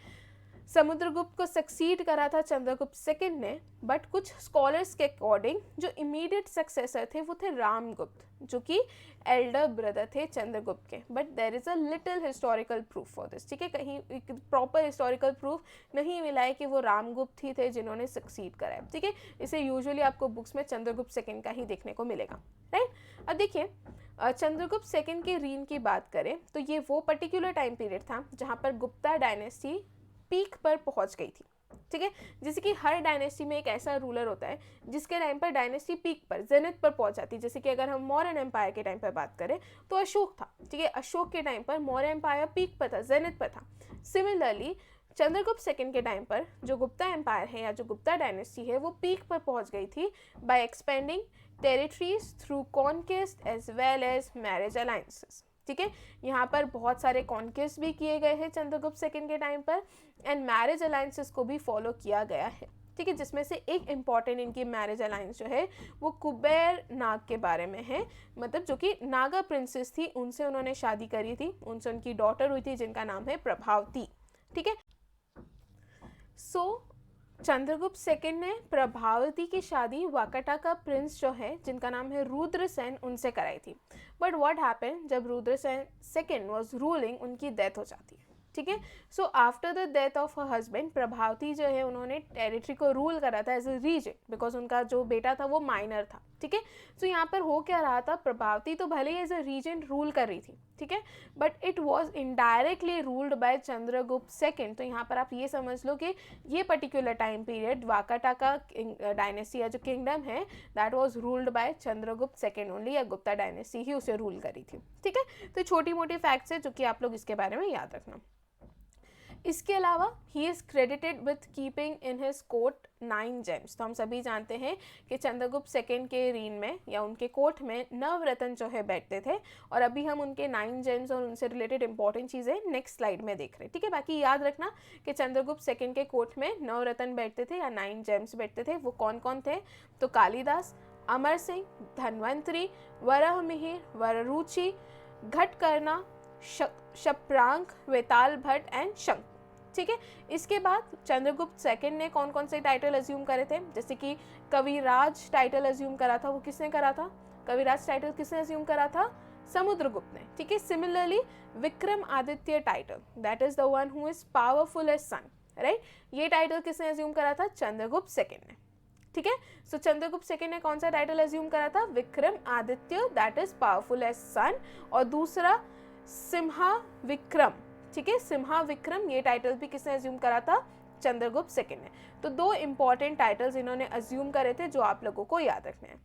समुद्रगुप्त को सक्सीड करा था चंद्रगुप्त सेकंड ने, बट कुछ स्कॉलर्स के अकॉर्डिंग जो इमीडिएट सक्सेसर थे वो थे रामगुप्त, जो कि एल्डर ब्रदर थे चंद्रगुप्त के। But there is a little historical proof for this. ठीक है, कहीं प्रॉपर हिस्टोरिकल प्रूफ नहीं मिला है कि वो रामगुप्त ही थे जिन्होंने सक्सीड करा है। ठीक है, इसे यूजुअली आपको बुक्स में चंद्रगुप्त सेकंड का ही देखने को मिलेगा, राइट। अब देखिए चंद्रगुप्त सेकंड के रीन की बात करें तो ये वो पर्टिकुलर टाइम पीरियड था जहाँ पर गुप्ता डायनेस्टी पीक पर पहुंच गई थी। ठीक है, जैसे कि हर डायनेस्टी में एक ऐसा रूलर होता है जिसके टाइम पर डायनेस्टी पीक पर जेनिथ पर पहुंच जाती है। जैसे कि अगर हम मौर्यन एम्पायर के टाइम पर बात करें तो अशोक था। ठीक है, अशोक के टाइम पर मौर्य एम्पायर पीक पर था, जेनिथ पर था। सिमिलरली चंद्रगुप्त सेकंड के टाइम पर जो गुप्ता एम्पायर है या जो गुप्ता डायनेस्टी है वो पीक पर पहुंच गई थी by expanding territories through conquest as well as marriage alliances. ठीक है, यहाँ पर बहुत सारे कॉन्क्वेस्ट भी किए गए हैं चंद्रगुप्त सेकंड के टाइम पर एंड मैरिज अलायंसेस को भी फॉलो किया गया है। ठीक है, जिसमें से एक इम्पॉर्टेंट इनकी मैरिज अलायंस जो है वो कुबेर नाग के बारे में है, मतलब जो कि नागा प्रिंसेस थी उनसे उन्होंने शादी करी थी, उनसे उनकी डॉटर हुई थी जिनका नाम है प्रभावती। ठीक है, सो चंद्रगुप्त सेकंड ने प्रभावती की शादी वाकाटा का प्रिंस जो है जिनका नाम है रुद्रसेन उनसे कराई थी। बट व्हाट हैपन, जब रुद्रसेन सेकंड वाज रूलिंग उनकी डेथ हो जाती है। ठीक है, so after the death of her husband Prabhavati जो है उन्होंने टेरिटरी को रूल करा था एज ए रीजेंट, बिकॉज उनका जो बेटा था वो माइनर था। ठीक है, सो यहाँ पर हो क्या रहा था, प्रभावती तो भले ही एज ए रीजेंट रूल कर रही थी, ठीक है, but it was indirectly ruled by Chandragupta second. तो यहाँ पर आप ये समझ लो कि ये पर्टिकुलर टाइम पीरियड वाकाटा का डायनेस्टी या जो किंगडम है that was ruled by Chandragupta second only, या गुप्ता डायनेस्टी ही उसे रूल करी थी। ठीक है, तो छोटी मोटी फैक्ट्स है जो कि आप लोग इसके बारे में याद रखना। इसके अलावा he is credited with keeping in his court 9 James. तो हम सभी जानते हैं कि चंद्रगुप्त सेकंड के रीन में या उनके कोर्ट में नवरत्न जो है बैठते थे, और अभी हम उनके 9 जेम्स और उनसे रिलेटेड इंपॉर्टेंट चीज़ें नेक्स्ट स्लाइड में देख रहे हैं। ठीक है, बाकी याद रखना कि चंद्रगुप्त सेकंड के कोर्ट में नवरत्न बैठते थे या 9 जेम्स बैठते थे। वो कौन कौन थे, तो कालिदास, अमर सिंह, धन्वंतरी, वराहमिहिर, वररुचि, घटकर्णा, शप्रांक, वेताल भट्ट एंड शंख। ठीक है, इसके बाद चंद्रगुप्त सेकंड ने कौन कौन से टाइटल अज्यूम करे थे, जैसे कि कविराज टाइटल अज्यूम करा था। वो किसने करा था, कविराज टाइटल किसने अज्यूम करा था, समुद्रगुप्त ने। ठीक है, similarly Vikram Aditya title that is the one who is powerful as sun, right, ये टाइटल किसने अज्यूम करा था, चंद्रगुप्त सेकंड ने। ठीक है, सो चंद्रगुप्त सेकंड ने कौन सा टाइटल अज्यूम करा था, Vikram Aditya that is powerful as sun, और दूसरा सिम्हा विक्रम। ठीक है, सिम्हा विक्रम ये टाइटल भी किसने अज्यूम करा था, चंद्रगुप्त सेकंड ने। तो 2 इंपॉर्टेंट टाइटल्स इन्होंने अज्यूम करे थे जो आप लोगों को याद रखने हैं।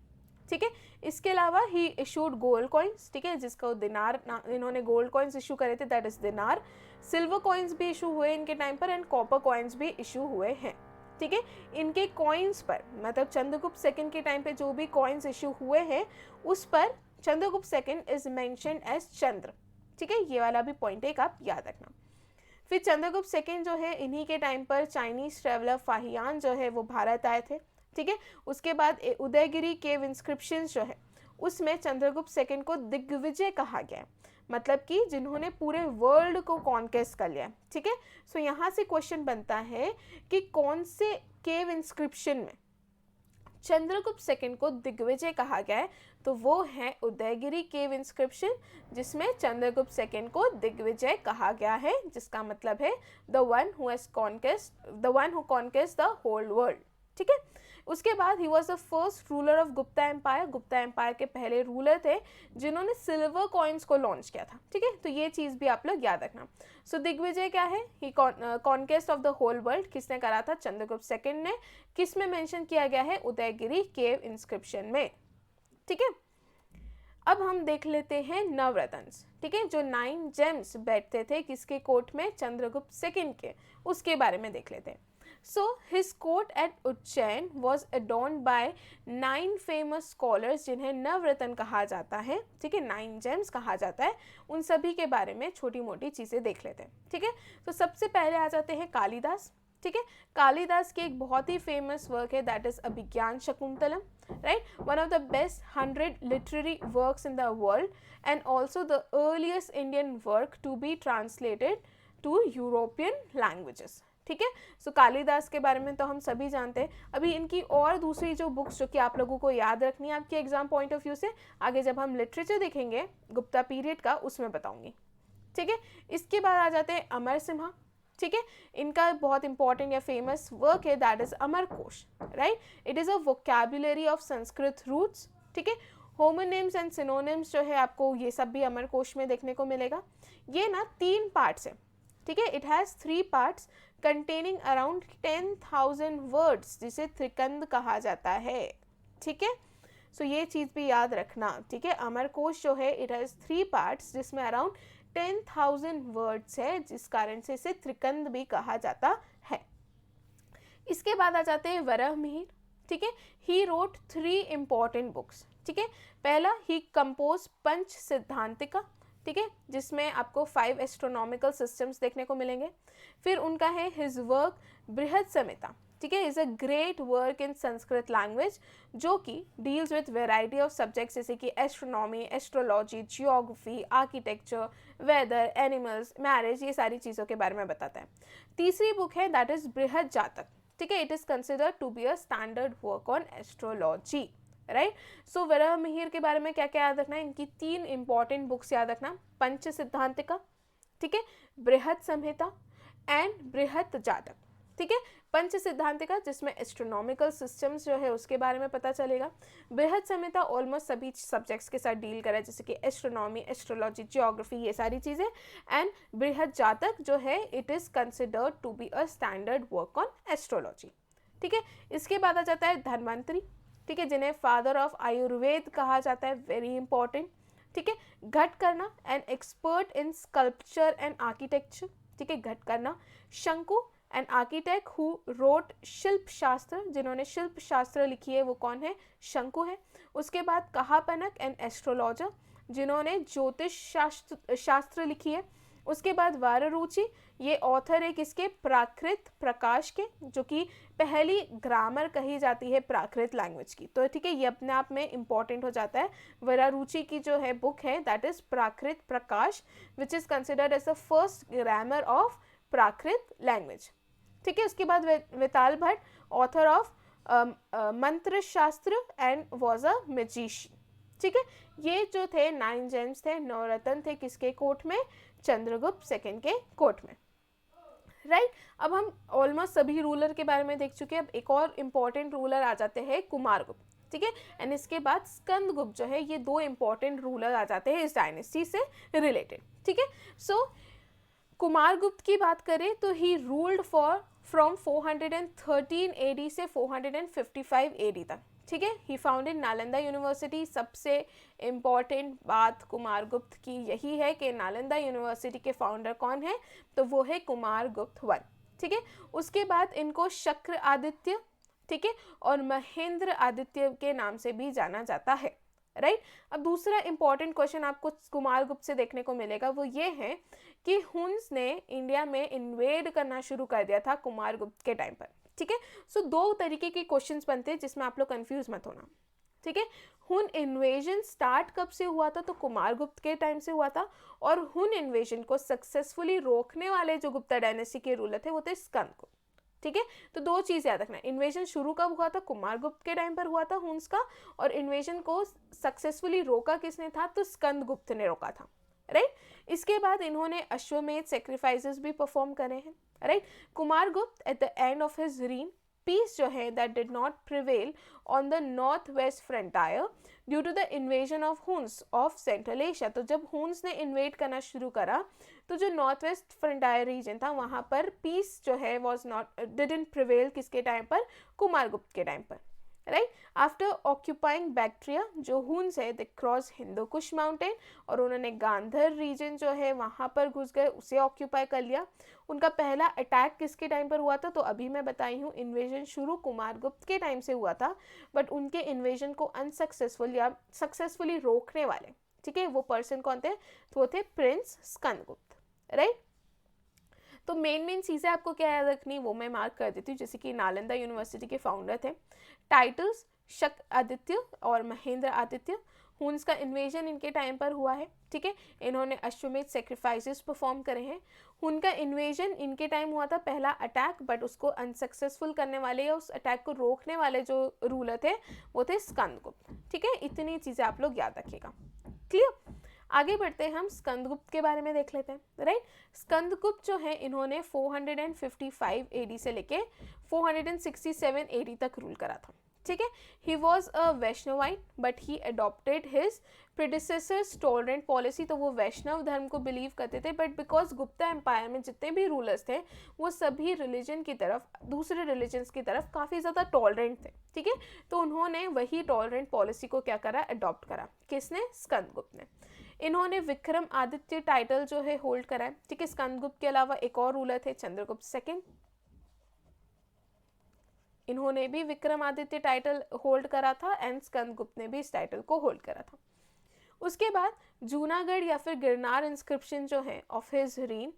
ठीक है। इसके अलावा ही इशूड गोल्ड कॉइन्स, ठीक है, जिसको दिनार, इन्होंने गोल्ड कॉइन्स इशू करे थे, दैट इज दिनार। सिल्वर कॉइन्स भी इशू हुए इनके टाइम पर एंड कॉपर कॉइन्स भी इशू हुए हैं, ठीक है। इनके कॉइन्स पर, मतलब चंद्रगुप्त सेकंड के टाइम पे जो भी कॉइन्स इशू हुए हैं उस पर Chandragupta second is mentioned as Chandra, ठीक है। ये वाला भी पॉइंट एक आप याद रखना। फिर चंद्रगुप्त सेकंड जो है, इन्हीं के टाइम पर चाइनीज ट्रेवलर फाहियान जो है वो भारत आए थे, ठीक है। उसके बाद उदयगिरी केव इंस्क्रिप्शंस जो है उसमें चंद्रगुप्त सेकंड को दिग्विजय कहा गया है, मतलब कि जिन्होंने पूरे वर्ल्ड को कॉन्केस्ट कर लिया, ठीक है। सो यहाँ से क्वेश्चन बनता है कि कौन से केव इंस्क्रिप्शन में चंद्रगुप्त सेकंड को दिग्विजय कहा गया है, तो वो है उदयगिरी केव इंस्क्रिप्शन, जिसमें चंद्रगुप्त सेकंड को दिग्विजय कहा गया है, जिसका मतलब है the one who conquest the whole world, ठीक है। उसके बाद he was the first ruler of Gupta empire, Gupta empire के पहले रूलर थे जिन्होंने सिल्वर कॉइन्स को लॉन्च किया था, ठीक है। तो ये चीज़ भी आप लोग याद रखना। सो दिग्विजय क्या है, he conquest of the whole world किसने करा था, चंद्रगुप्त सेकंड ने। किस में मेंशन किया गया है, उदयगिरी केव इंस्क्रिप्शन में, ठीक है। अब हम देख लेते हैं नवरत्न, ठीक है, जो 9 जेम्स बैठते थे किसके कोर्ट में, चंद्रगुप्त सेकंड के, उसके बारे में देख लेते हैं। So his court at Ujjain was adorned by 9 famous scholars जिन्हें नवरत्न कहा जाता है, ठीक है, 9 gems कहा जाता है। उन सभी के बारे में छोटी मोटी चीज़ें देख लेते हैं, ठीक है। तो सबसे पहले आ जाते हैं कालिदास, ठीक है। कालिदास की एक बहुत ही फेमस वर्क है, that is Abhijnana Shakuntalam, right, one of the best 100 literary works in the world and also the earliest Indian work to be translated to European languages, ठीक है। सो कालिदास के बारे में तो हम सभी जानते हैं। अभी इनकी और दूसरी जो बुक्स जो कि आप लोगों को याद रखनी है आपके एग्जाम पॉइंट ऑफ व्यू से, आगे जब हम लिटरेचर देखेंगे गुप्ता पीरियड का उसमें बताऊंगी, ठीक है। इसके बाद आ जाते हैं अमर सिम्हा, ठीक है। इनका बहुत इंपॉर्टेंट या फेमस वर्क है that is Amar Kosh, right, it is a vocabulary of Sanskrit roots, ठीक है। होमोनिम्स एंड सिनोनिम्स जो है आपको ये सब भी अमर कोश में देखने को मिलेगा। ये ना 3 पार्ट्स है, ठीक है, it has 3 parts containing around 10,000 words, जिसे त्रिकंद कहा जाता है, ठीक है। सो ये चीज़ भी याद रखना, ठीक है। अमरकोश जो है इट हैज़ 3 पार्ट्स जिसमें अराउंड 10,000 वर्ड्स है, जिस कारण से इसे त्रिकंद भी कहा जाता है। इसके बाद आ जाते हैं वराहमिहिर, ठीक है। ही रोट 3 इम्पॉर्टेंट बुक्स, ठीक है। पहला ही कंपोज पंच सिद्धांतिका, ठीक है, जिसमें आपको 5 एस्ट्रोनॉमिकल सिस्टम्स देखने को मिलेंगे। फिर उनका है हिज वर्क बृहद संहिता, ठीक है, is a great work in Sanskrit language जो कि deals with variety of subjects जैसे कि astronomy, astrology, geography, architecture, weather, animals, marriage, ये सारी चीज़ों के बारे में बताता है। तीसरी बुक है दैट इज बृहद जातक, ठीक है, it is considered to be a standard work on astrology, right. So Varahamihira के बारे में क्या क्या याद रखना है, इनकी 3 इंपॉर्टेंट बुक्स याद रखना, पंच सिद्धांतिका, ठीक है, बृहद संहिता एंड बृहद जातक, ठीक है। पंच सिद्धांतिका जिसमें एस्ट्रोनॉमिकल सिस्टम्स जो है उसके बारे में पता चलेगा। बृहद संहिता ऑलमोस्ट सभी सब्जेक्ट्स के साथ डील करा है जैसे कि एस्ट्रोनॉमी, एस्ट्रोलॉजी, जियोग्राफी, ये सारी चीज़ें। एंड बृहद जातक जो है it is considered to be a standard work on astrology, ठीक है। इसके बाद आ जाता है धन्वंतरी, ठीक है, जिन्हें फादर ऑफ आयुर्वेद कहा जाता है, वेरी इंपॉर्टेंट, ठीक है। Ghatakarna and expert in sculpture and architecture, ठीक है, घटकर्णा। शंकु एंड आर्किटेक्ट हु रोट शिल्प शास्त्र, जिन्होंने शिल्प शास्त्र लिखी है वो कौन है, शंकु है। उसके बाद कहापनक एंड एस्ट्रोलॉजर, जिन्होंने ज्योतिष शास्त्र लिखी है। उसके बाद वाररुचि, ये ऑथर है किसके, प्राकृत प्रकाश के, जो कि पहली ग्रामर कही जाती है प्राकृत लैंग्वेज की, तो ठीक है, ये अपने आप में इंपॉर्टेंट हो जाता है। वाररुचि की जो है बुक है that is Prakrit Prakash which is considered as the first grammar of Prakrit language, ठीक है। उसके बाद वेताल भट्ट, ऑथर ऑफ मंत्र शास्त्र एंड वॉज अ मैजिशियन, ठीक है। ये जो थे 9 जेम्स थे, नवरत्न थे किसके कोर्ट में, चंद्रगुप्त सेकंड के कोर्ट में, राइट। अब हम ऑलमोस्ट सभी रूलर के बारे में देख चुके हैं। अब एक और इम्पॉर्टेंट रूलर आ जाते हैं कुमारगुप्त, ठीक है, एंड इसके बाद स्कंदगुप्त जो है, ये 2 इम्पॉर्टेंट रूलर आ जाते हैं इस डायनेस्टी से रिलेटेड, ठीक है। सो कुमारगुप्त की बात करें तो ही रूल्ड फ्रॉम 413 AD से 455 AD तक, ठीक है, ही फाउंडेड नालंदा यूनिवर्सिटी। सबसे इम्पॉर्टेंट बात कुमारगुप्त की यही है कि नालंदा यूनिवर्सिटी के फाउंडर कौन है, तो वो है कुमारगुप्त वन। ठीक है, उसके बाद इनको शक्र आदित्य, ठीक है, और महेंद्र आदित्य के नाम से भी जाना जाता है, राइट। अब दूसरा इंपॉर्टेंट क्वेश्चन आपको कुमारगुप्त से देखने को मिलेगा, वो ये है कि हुन्स ने इंडिया में इन्वेड करना शुरू कर दिया था कुमारगुप्त के टाइम पर। ठीक है, सो दो तरीके के क्वेश्चंस बनते हैं जिसमें आप लोग कंफ्यूज मत होना। ठीक है, हुन इन्वेजन स्टार्ट कब से हुआ था, तो कुमारगुप्त के टाइम से हुआ था, और हुन इन्वेजन को सक्सेसफुली रोकने वाले जो गुप्ता डायनेस्टी के रूलर थे वो थे स्कंदगुप्त। ठीक है, तो दो चीज याद रखना, इन्वेजन शुरू कब हुआ था, कुमारगुप्त के टाइम पर हुआ था हुन्स का, और इन्वेजन को सक्सेसफुली रोका किसने था, तो स्कंदगुप्त ने रोका था, राइट। इसके बाद इन्होंने अश्वमेध सेक्रीफाइसेस भी परफॉर्म करे हैं, right. Kumaragupta at the end of his reign peace जो है that did not prevail on the north west frontier due to the invasion of Huns of central Asia. तो जब हुन्स ने इन्वेड करना शुरू करा तो जो नॉर्थ वेस्ट फ्रंटायर रीजन था वहाँ पर पीस जो है वॉज नॉट डिडंट प्रिवेल, किसके टाइम पर, कुमारगुप्त के टाइम पर, राइट। आफ्टर ऑक्यूपाइंग बैक्ट्रिया, जो हुन्स है they cross Hindu Kush mountain, और उन्होंने गांधर रीजन जो है वहाँ पर घुस गए, उसे ऑक्यूपाई कर लिया। उनका पहला अटैक किसके टाइम पर हुआ था, तो अभी मैं बताई हूँ इन्वेजन शुरू कुमारगुप्त के टाइम से हुआ था, बट उनके इन्वेजन को अनसक्सेसफुल या सक्सेसफुली रोकने वाले, ठीक है, वो पर्सन कौन थे, तो वो थे प्रिंस स्कंदगुप्त, राइट। तो मेन चीज़ें आपको क्या याद रखनी वो मैं मार्क कर देती हूँ, जैसे कि नालंदा यूनिवर्सिटी के फाउंडर थे, टाइटल्स शक आदित्य और महेंद्र आदित्य, हुन्स का इन्वेजन इनके टाइम पर हुआ है, ठीक है, इन्होंने अश्वमेध सेक्रीफाइसेस परफॉर्म करे हैं। हुन का इन्वेजन इनके टाइम हुआ था, पहला अटैक, बट उसको अनसक्सेसफुल करने वाले या उस अटैक को रोकने वाले जो रूलर थे वो थे स्कंदगुप्त, ठीक है। इतनी चीज़ें आप लोग याद रखिएगा, क्लियर। आगे बढ़ते हैं, हम स्कंदगुप्त के बारे में देख लेते हैं, राइट। स्कंदगुप्त जो है इन्होंने 455 एडी से लेके 467 एडी तक रूल करा था, ठीक है। He was a Vaishnavite but he adopted his predecessors tolerant policy. तो वो वैष्णव धर्म को बिलीव करते थे, बट बिकॉज गुप्ता एम्पायर में जितने भी रूलर्स थे वो सभी रिलीजन की तरफ, दूसरे रिलीजन्स की तरफ काफ़ी ज़्यादा टॉलरेंट थे, ठीक है। तो उन्होंने वही टॉलरेंट पॉलिसी को क्या करा, अडॉप्ट करा, किसने, स्कंदगुप्त ने। इन्होंने विक्रम आदित्य टाइटल जो है होल्ड करा है, ठीक है। स्कंदगुप्त के अलावा एक और रूलर थे चंद्रगुप्त सेकंड, इन्होंने भी विक्रमादित्य टाइटल होल्ड करा था, एंड स्कंदगुप्त ने भी इस टाइटल को होल्ड करा था। उसके बाद जूनागढ़ या फिर गिरनार इंस्क्रिप्शन जो है of his reign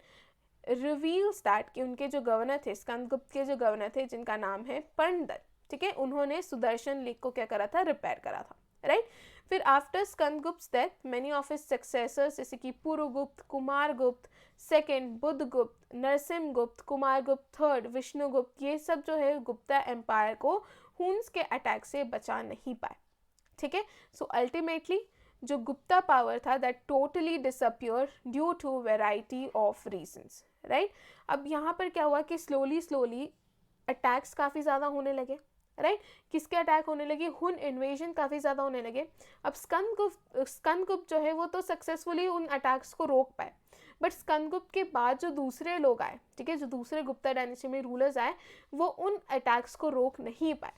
reveals that कि उनके जो गवर्नर थे, स्कंदगुप्त के जो गवर्नर थे जिनका नाम है पर्णदत्त, ठीक है, उन्होंने सुदर्शन लेक को क्या करा था, रिपेयर करा था, राइट। फिर after Skandagupta death many of his successors जैसे कि पुरुगुप्त, कुमारगुप्त सेकंड, बुद्धगुप्त, नरसिम्हगुप्त, कुमारगुप्त थर्ड, विष्णुगुप्त, ये सब जो है गुप्ता एम्पायर को हुन्स के अटैक से बचा नहीं पाए, ठीक है। सो अल्टीमेटली जो गुप्ता पावर था that totally disappear due to variety of reasons, right. अब यहाँ पर क्या हुआ कि स्लोली अटैक्स काफ़ी ज़्यादा होने लगे, राइट। किसके अटैक होने लगे, हुन इन्वेजन काफ़ी ज़्यादा होने लगे। अब स्कंदगुप्त जो है वो तो सक्सेसफुली उन अटैक्स को रोक पाए, बट स्कंदगुप्त के बाद जो दूसरे लोग आए, ठीक है, जो दूसरे गुप्ता डायनेस्टी में रूलर्स आए वो उन अटैक्स को रोक नहीं पाए,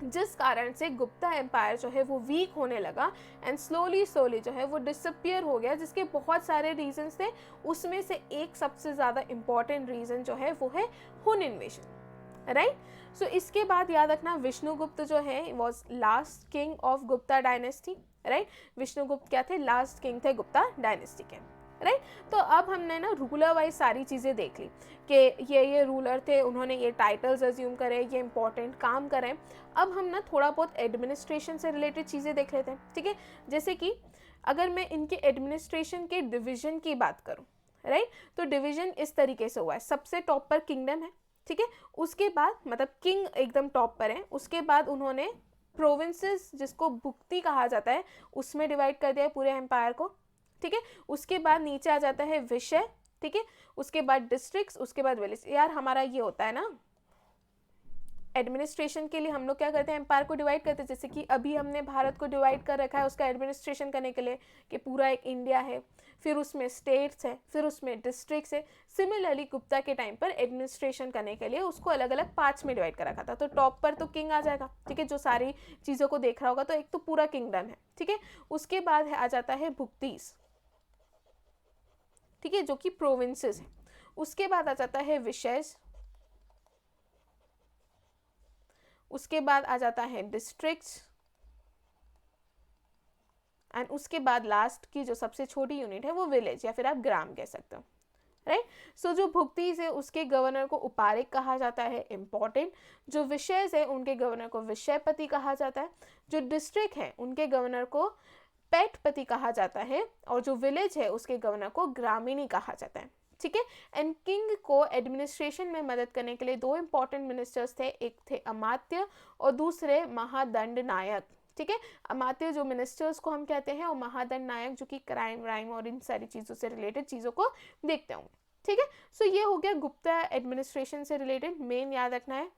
जिस कारण से गुप्ता एम्पायर जो है वो वीक होने लगा एंड स्लोली जो है वो डिसअपियर हो गया, जिसके बहुत सारे रीजंस थे। उसमें से एक सबसे ज़्यादा इम्पॉर्टेंट रीज़न जो है वो है हुन इन्वेजन, राइट। सो इसके बाद याद रखना विष्णुगुप्त जो है was last king of Gupta dynasty, right. Vishnugupta क्या थे, लास्ट किंग थे गुप्ता डायनेस्टी के, राइट। तो अब हमने ना रूलर वाइज सारी चीज़ें देख ली कि ये रूलर थे, उन्होंने ये टाइटल्स अज्यूम करे, ये इंपॉर्टेंट काम करें। अब हम ना थोड़ा बहुत एडमिनिस्ट्रेशन से रिलेटेड चीज़ें देख लेते हैं, ठीक है। जैसे कि अगर मैं इनके एडमिनिस्ट्रेशन के डिवीजन की बात करूँ, राइट, तो डिवीजन इस तरीके से हुआ है, सबसे टॉप पर किंगडम है, ठीक है, उसके बाद मतलब किंग एकदम टॉप पर है, उसके बाद उन्होंने प्रोविंसेस जिसको भुक्ति कहा जाता है उसमें डिवाइड कर दिया है पूरे एम्पायर को, ठीक है। उसके बाद नीचे आ जाता है विषय, ठीक है, उसके बाद डिस्ट्रिक्ट्स, उसके बाद विलेज। यार हमारा ये होता है ना एडमिनिस्ट्रेशन के लिए हम लोग क्या करते हैं, एम्पायर को डिवाइड करते हैं, जैसे कि अभी हमने भारत को डिवाइड कर रखा है उसका एडमिनिस्ट्रेशन करने के लिए कि पूरा एक इंडिया है, फिर उसमें स्टेट्स है, फिर उसमें डिस्ट्रिक्ट्स है। सिमिलरली गुप्ता के टाइम पर एडमिनिस्ट्रेशन करने के लिए उसको अलग अलग पार्ट्स में डिवाइड कर रखा था। तो टॉप पर तो किंग आ जाएगा, ठीक है, जो सारी चीज़ों को देख रहा होगा, तो एक तो पूरा किंगडम है, ठीक है। उसके बाद आ जाता है भुक्तीस, ठीक है, जो कि प्रोविंसेस है। उसके बाद आ जाता है विशेष, उसके बाद आ जाता है डिस्ट्रिक्ट्स, एंड उसके बाद लास्ट की जो सबसे छोटी यूनिट है वो विलेज या फिर आप ग्राम कह सकते हो, राइट। सो जो भुक्तीस है उसके गवर्नर को उपारिक कहा जाता है, इंपॉर्टेंट। जो विषयस है उनके गवर्नर को विषयपति कहा जाता है। जो डिस्ट्रिक्ट है उनके गवर्नर को पेटपति कहा जाता है, और जो विलेज है उसके गवर्नर को ग्रामीणी कहा जाता है, ठीक है। एंड किंग को एडमिनिस्ट्रेशन में मदद करने के लिए दो इंपॉर्टेंट मिनिस्टर्स थे, एक थे अमात्य और दूसरे महादंड नायक, ठीक है। अमात्य जो मिनिस्टर्स को हम कहते हैं, और महादंड नायक जो कि क्राइम वाइम और इन सारी चीज़ों से रिलेटेड चीज़ों को देखते होंगे, ठीक है। सो ये हो गया गुप्ता एडमिनिस्ट्रेशन से रिलेटेड। मेन याद रखना है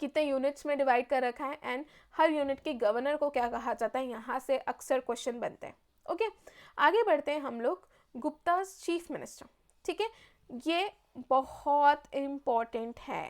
कितने यूनिट्स में डिवाइड कर रखा है, एंड हर यूनिट के गवर्नर को क्या कहा जाता है, यहाँ से अक्सर क्वेश्चन बनते हैं, ओके। आगे बढ़ते हैं हम लोग, गुप्ता चीफ मिनिस्टर, ठीक है। ये बहुत इम्पॉर्टेंट है,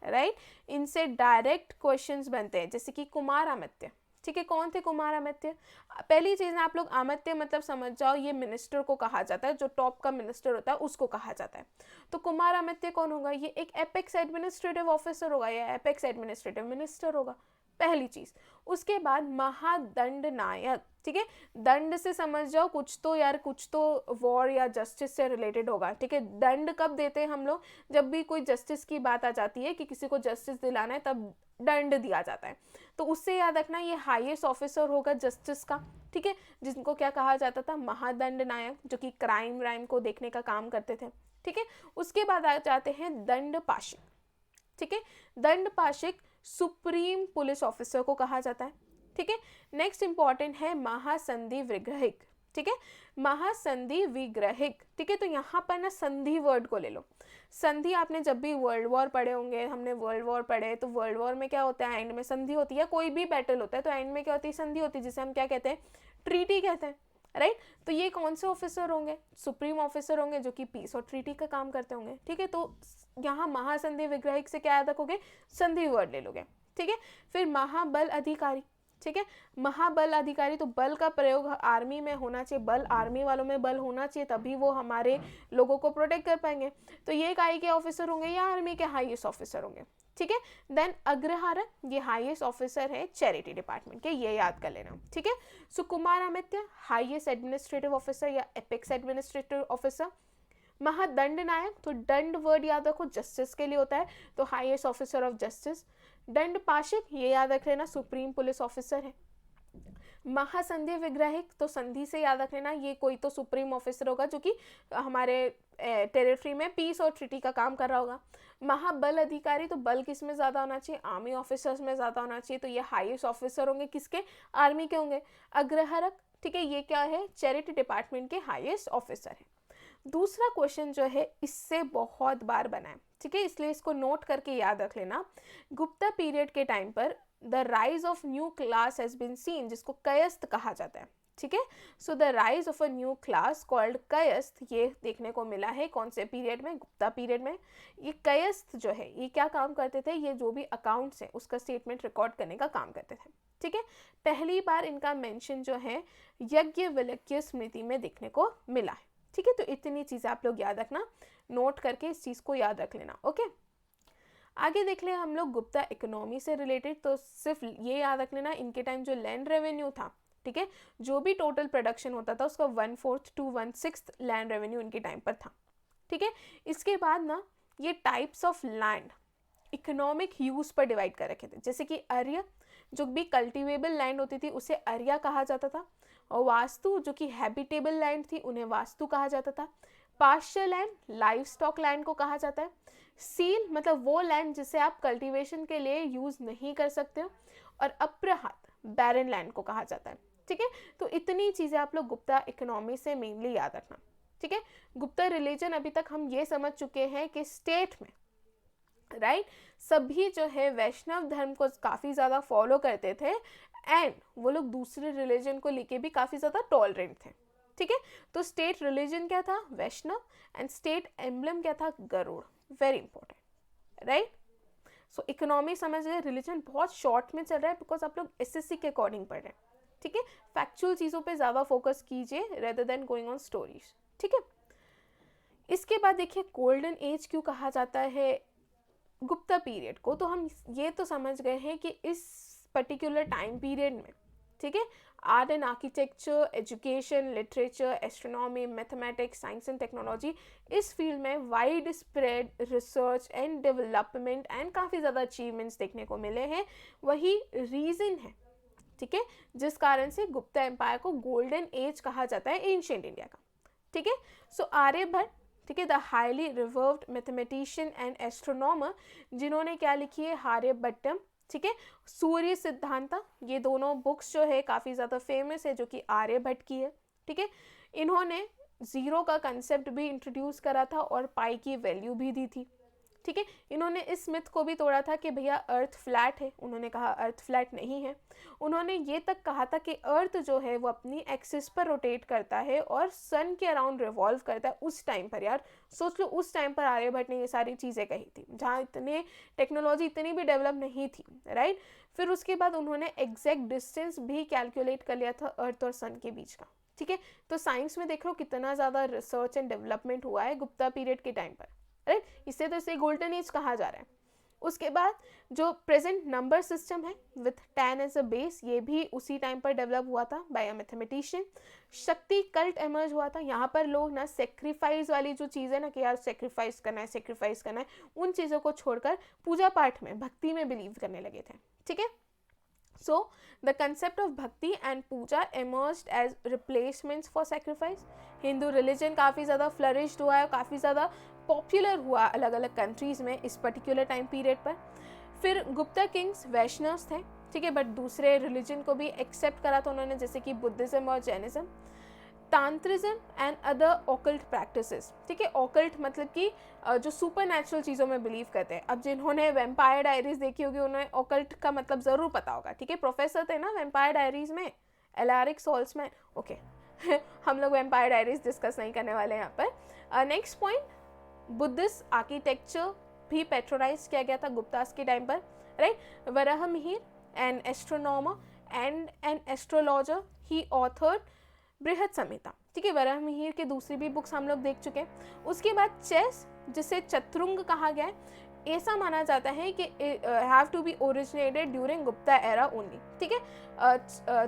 राइट। इनसे डायरेक्ट क्वेश्चंस बनते हैं, जैसे कि कुमार अमात्य, ठीक है। कौन थे कुमार अमात्य? पहली चीज़ ना आप लोग अमात्य मतलब समझ जाओ, ये मिनिस्टर को कहा जाता है, जो टॉप का मिनिस्टर होता है उसको कहा जाता है। तो कुमार अमात्य कौन होगा? ये एक एपेक्स एडमिनिस्ट्रेटिव ऑफिसर होगा या एपेक्स एडमिनिस्ट्रेटिव मिनिस्टर होगा, पहली चीज़। उसके बाद महादंड नायक, ठीक है। दंड से समझ जाओ कुछ तो यार, कुछ तो वॉर या जस्टिस से रिलेटेड होगा, ठीक है। दंड कब देते हैं हम लोग? जब भी कोई जस्टिस की बात आ जाती है कि किसी को जस्टिस दिलाना है, तब दंड दिया जाता है। तो उससे याद रखना ये हाईएस्ट ऑफिसर होगा जस्टिस का, ठीक है, जिनको क्या कहा जाता था? महादंड नायक, जो कि क्राइम वाइम को देखने का काम करते थे, ठीक है। उसके बाद आ जाते हैं दंड पाशिक, ठीक है। दंड पाशिक सुप्रीम पुलिस ऑफिसर को कहा जाता है, ठीक है। नेक्स्ट इंपॉर्टेंट है महासंधि विग्रहिक, ठीक है। महासंधि विग्रहिक, ठीक है। तो यहाँ पर ना संधि वर्ड को ले लो। संधि आपने जब भी वर्ल्ड वॉर पढ़े होंगे, हमने वर्ल्ड वॉर पढ़े, तो वर्ल्ड वॉर में क्या होता है? एंड में संधि होती है। कोई भी बैटल होता है तो एंड में क्या होती है? संधि होती है, जिसे हम क्या कहते हैं? ट्रीटी कहते हैं, राइट। तो ये कौन से ऑफिसर होंगे? सुप्रीम ऑफिसर होंगे, जो कि पीस और ट्रीटी का काम करते होंगे, ठीक है। तो यहाँ महासंधि विग्रहिक से क्या याद रखोगे? संधि वर्ड ले लोगे, ठीक है। फिर महाबल अधिकारी, ठीक है। महाबल अधिकारी, तो बल का प्रयोग आर्मी में होना चाहिए, बल आर्मी वालों में बल होना चाहिए, तभी वो हमारे लोगों को प्रोटेक्ट कर पाएंगे। तो ये काय के ऑफिसर होंगे या आर्मी के हाईएस्ट ऑफिसर होंगे, ठीक है। देन अग्रहारक, ये हाईएस्ट ऑफिसर है चैरिटी डिपार्टमेंट के, ये याद कर लेना, ठीक है। सो कुमार अमात्य हाईएस्ट एडमिनिस्ट्रेटिव ऑफिसर या एपेक्स एडमिनिस्ट्रेटिव ऑफिसर। महादंड नायक, तो दंड वर्ड याद रखो, जस्टिस के लिए होता है, तो हाईएस्ट ऑफिसर ऑफ जस्टिस। दंड पाशिक, ये याद रख लेना, सुप्रीम पुलिस ऑफिसर है। महासंधि विग्रहिक, तो संधि से याद रख लेना, ये कोई तो सुप्रीम ऑफिसर होगा जो कि हमारे टेरिटरी में पीस और ट्रीटी का काम कर रहा होगा। महाबल अधिकारी, तो बल किस में ज़्यादा होना चाहिए? आर्मी ऑफिसर्स में ज़्यादा होना चाहिए, तो ये हाईएस्ट ऑफिसर होंगे किसके? आर्मी के होंगे। अग्रहारक, ठीक है, ये क्या है? चैरिटी डिपार्टमेंट के हाईएस्ट ऑफिसर है। दूसरा क्वेश्चन जो है इससे बहुत बार बना है, ठीक है, इसलिए इसको नोट करके याद रख लेना। गुप्ता पीरियड के टाइम पर the rise of new class has been seen, जिसको कयस्थ कहा जाता है, ठीक है। So the rise of a new class called Kayastha, ये देखने को मिला है कौन से पीरियड में? गुप्ता पीरियड में। ये कयस्थ जो है ये क्या काम करते थे? ये जो भी अकाउंट्स है उसका स्टेटमेंट रिकॉर्ड करने का काम करते थे, ठीक है। पहली बार इनका मेंशन जो है याज्ञवल्क्य स्मृति में देखने को मिला है, ठीक है। तो इतनी चीज़ें आप लोग याद रखना, नोट करके इस चीज़ को याद रख लेना, ओके। आगे देख ले हम लोग गुप्ता इकोनॉमी से रिलेटेड, तो सिर्फ ये याद रख लेना, इनके टाइम जो लैंड रेवेन्यू था, ठीक है, जो भी टोटल प्रोडक्शन होता था उसका 1/4 to 1/6 लैंड रेवेन्यू इनके टाइम पर था, ठीक है। इसके बाद ना ये types of land economic use पर डिवाइड कर रखे थे, जैसे कि अर्य, जो भी कल्टिवेबल लैंड होती थी उसे अर्या कहा जाता था, और वास्तु, जो कि हैबिटेबल लैंड थी, उन्हें वास्तु कहा जाता था। Pasture land, livestock land को कहा जाता है। सील, मतलब वो लैंड जिसे आप कल्टीवेशन के लिए यूज नहीं कर सकते हो, और अप्रहात, बैरन लैंड को कहा जाता है, ठीक है। तो इतनी चीजें आप लोग गुप्ता इकोनॉमी से मेनली याद रखना, ठीक है। गुप्ता रिलीजन, अभी तक हम ये समझ चुके हैं कि स्टेट में राइट। सभी जो है वैष्णव धर्म को काफ़ी ज़्यादा फॉलो करते थे एंड वो लोग दूसरे रिलीजन को लेके भी काफ़ी ज़्यादा टॉलरेंट थे, ठीक है। तो स्टेट रिलीजन क्या था? वैष्णव। एंड स्टेट एम्बलम क्या था? Garuda. Very important, right. So economy समझ गए, रिलीजन बहुत शॉर्ट में चल रहा है बिकॉज आप लोग एसएससी के अकॉर्डिंग पढ़ रहे हैं, ठीक है। फैक्चुअल चीज़ों पे ज़्यादा फोकस कीजिए rather than going on stories, ठीक है। इसके बाद देखिए गोल्डन एज क्यों कहा जाता है गुप्ता पीरियड को, तो हम ये तो समझ गए हैं कि इस पर्टिकुलर टाइम पीरियड में, ठीक है, art and architecture, education, literature, astronomy, mathematics, science and technology, इस फील्ड में wide spread research and development and काफ़ी ज़्यादा अचीवमेंट्स देखने को मिले हैं। वही रीज़न है, ठीक है, जिस कारण से गुप्ता एम्पायर को गोल्डन एज कहा जाता है एंशिएंट इंडिया का, ठीक है। सो आर्यभट्ट, ठीक है, the highly revered mathematician and astronomer, जिन्होंने क्या लिखी है? आर्यभट्टम, ठीक है, सूर्य सिद्धांता, ये दोनों बुक्स जो है काफ़ी ज़्यादा फेमस है, जो कि आर्यभट्ट की है, ठीक है। इन्होंने ज़ीरो का कंसेप्ट भी इंट्रोड्यूस करा था और पाई की वैल्यू भी दी थी, ठीक है। इन्होंने इस मिथ को भी तोड़ा था कि भैया अर्थ फ्लैट है, उन्होंने कहा अर्थ फ्लैट नहीं है। उन्होंने ये तक कहा था कि अर्थ जो है वो अपनी एक्सिस पर रोटेट करता है और सन के अराउंड रिवॉल्व करता है। उस टाइम पर, यार सोच लो, उस टाइम पर आर्यभट्ट ने ये सारी चीज़ें कही थी जहाँ इतने टेक्नोलॉजी इतनी भी डेवलप नहीं थी, राइट। फिर उसके बाद उन्होंने एग्जैक्ट डिस्टेंस भी कैलकुलेट कर लिया था अर्थ और सन के बीच का, ठीक है। तो साइंस में देख लो कितना ज़्यादा रिसर्च एंड डेवलपमेंट हुआ है गुप्ता पीरियड के टाइम पर, राइट। इससे तो इसे गोल्डन एज कहा जा रहा है। उसके बाद जो प्रेजेंट नंबर सिस्टम है विथ 10 एज अ बेस, ये भी उसी टाइम पर डेवलप हुआ था बाय अ मैथमेटिशियन। शक्ति कल्ट एमर्ज हुआ था। यहाँ पर लोग ना सेक्रीफाइस वाली जो चीज़ है ना कि यार सेक्रीफाइस करना है, उन चीज़ों को छोड़कर पूजा पाठ में, भक्ति में बिलीव करने लगे थे, ठीक है। So, the concept of bhakti and puja emerged as replacements for sacrifice. Hindu religion काफ़ी ज़्यादा फ्लरिश्ड हुआ है, काफ़ी ज़्यादा पॉपुलर हुआ अलग अलग कंट्रीज़ में इस पर्टिकुलर टाइम पीरियड पर। फिर गुप्ता किंग्स वैष्णव्स थे, ठीक है, बट दूसरे रिलीजन को भी एक्सेप्ट करा था उन्होंने, जैसे कि बुद्धिज़्म और Jainism. तांत्रिज्म and other occult practices, ठीक है। ऑकल्ट मतलब कि जो सुपर नेचुरल चीज़ों में बिलीव करते हैं। अब जिन्होंने वैम्पायर डायरीज देखी होगी उन्हें ऑकल्ट का मतलब ज़रूर पता होगा, ठीक है। प्रोफेसर थे ना वैम्पायर डायरीज में, एलारिक सोल्समैन, ओके। हम लोग वैम्पायर डायरीज डिस्कस नहीं करने वाले हैं यहाँ पर। नेक्स्ट पॉइंट, बुद्धिस्ट आर्किटेक्चर भी पेट्रोनाइज किया गया था गुप्तास के टाइम पर, right. Varahamihira, an astronomer and an astrologer, he authored Brihad Samhita, ठीक है। वराहमिहिर के दूसरी भी बुक्स हम लोग देख चुके हैं। उसके बाद चेस, जिसे चतुरंग कहा गया है, ऐसा माना जाता है कि have to originated during Gupta era only, ठीक है।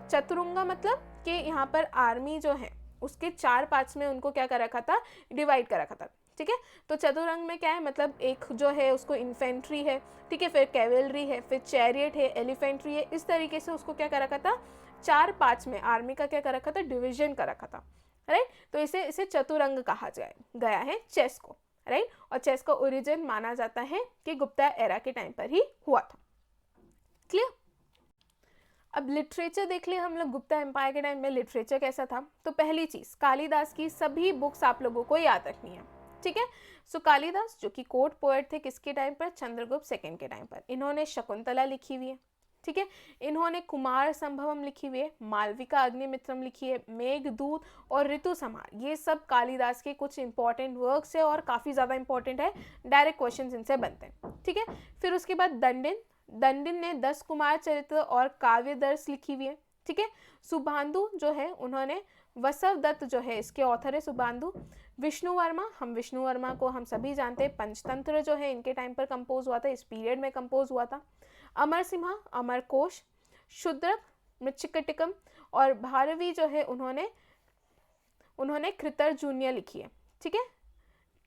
चतुरंगा मतलब कि यहाँ पर आर्मी जो है उसके 4 पार्ट्स में उनको क्या कर रखा था? डिवाइड कर रखा था, ठीक है। तो चतुरंग में क्या है? मतलब एक जो है उसको इन्फेंट्री है, ठीक है, फिर कैवेलरी है, फिर चैरियट है, एलिफेंट्री है, इस तरीके से उसको क्या कर रखा था? 4 पार्ट्स में आर्मी का क्या कर रखा था? डिवीजन कर रखा था, राइट। तो इसे चतुरंग कहा गया है चेस को, राइट। और चेस का ओरिजिन माना जाता है कि गुप्ता एरा के टाइम पर ही हुआ था। क्लियर? अब लिटरेचर देख लिया हम लोग, गुप्ता एम्पायर के टाइम में लिटरेचर कैसा था। तो पहली चीज, कालिदास की सभी बुक्स आप लोगों को याद रखनी है, ठीक है। सो कालिदास जो कि कोर्ट पोएट थे, किसके टाइम पर? चंद्रगुप्त सेकंड के टाइम पर। इन्होंने शकुंतला लिखी हुई है, ठीक है। इन्होंने कुमार संभवम लिखी हुई है, मालविका अग्निमित्रम लिखी है, मेघदूत और ऋतु संहार, ये सब कालिदास के कुछ इंपॉर्टेंट वर्क्स है और काफ़ी ज़्यादा इंपॉर्टेंट है, डायरेक्ट क्वेश्चन इनसे बनते हैं, ठीक है। फिर उसके बाद दंडिन ने 10 कुमार चरित्र और काव्यदर्श लिखी हुई है, ठीक है। सुबांधु जो है उन्होंने, वसव दत्त जो है इसके ऑथर है सुबांधु। विष्णु वर्मा को हम सभी जानते हैं, पंचतंत्र जो है इनके टाइम पर कंपोज हुआ था, इस पीरियड में कंपोज हुआ था। अमर सिम्हा, अमरकोश, शूद्रक, मृच्छकटिकम और भारवी जो है उन्होंने कृत अर्जुनीय लिखी है, ठीक है।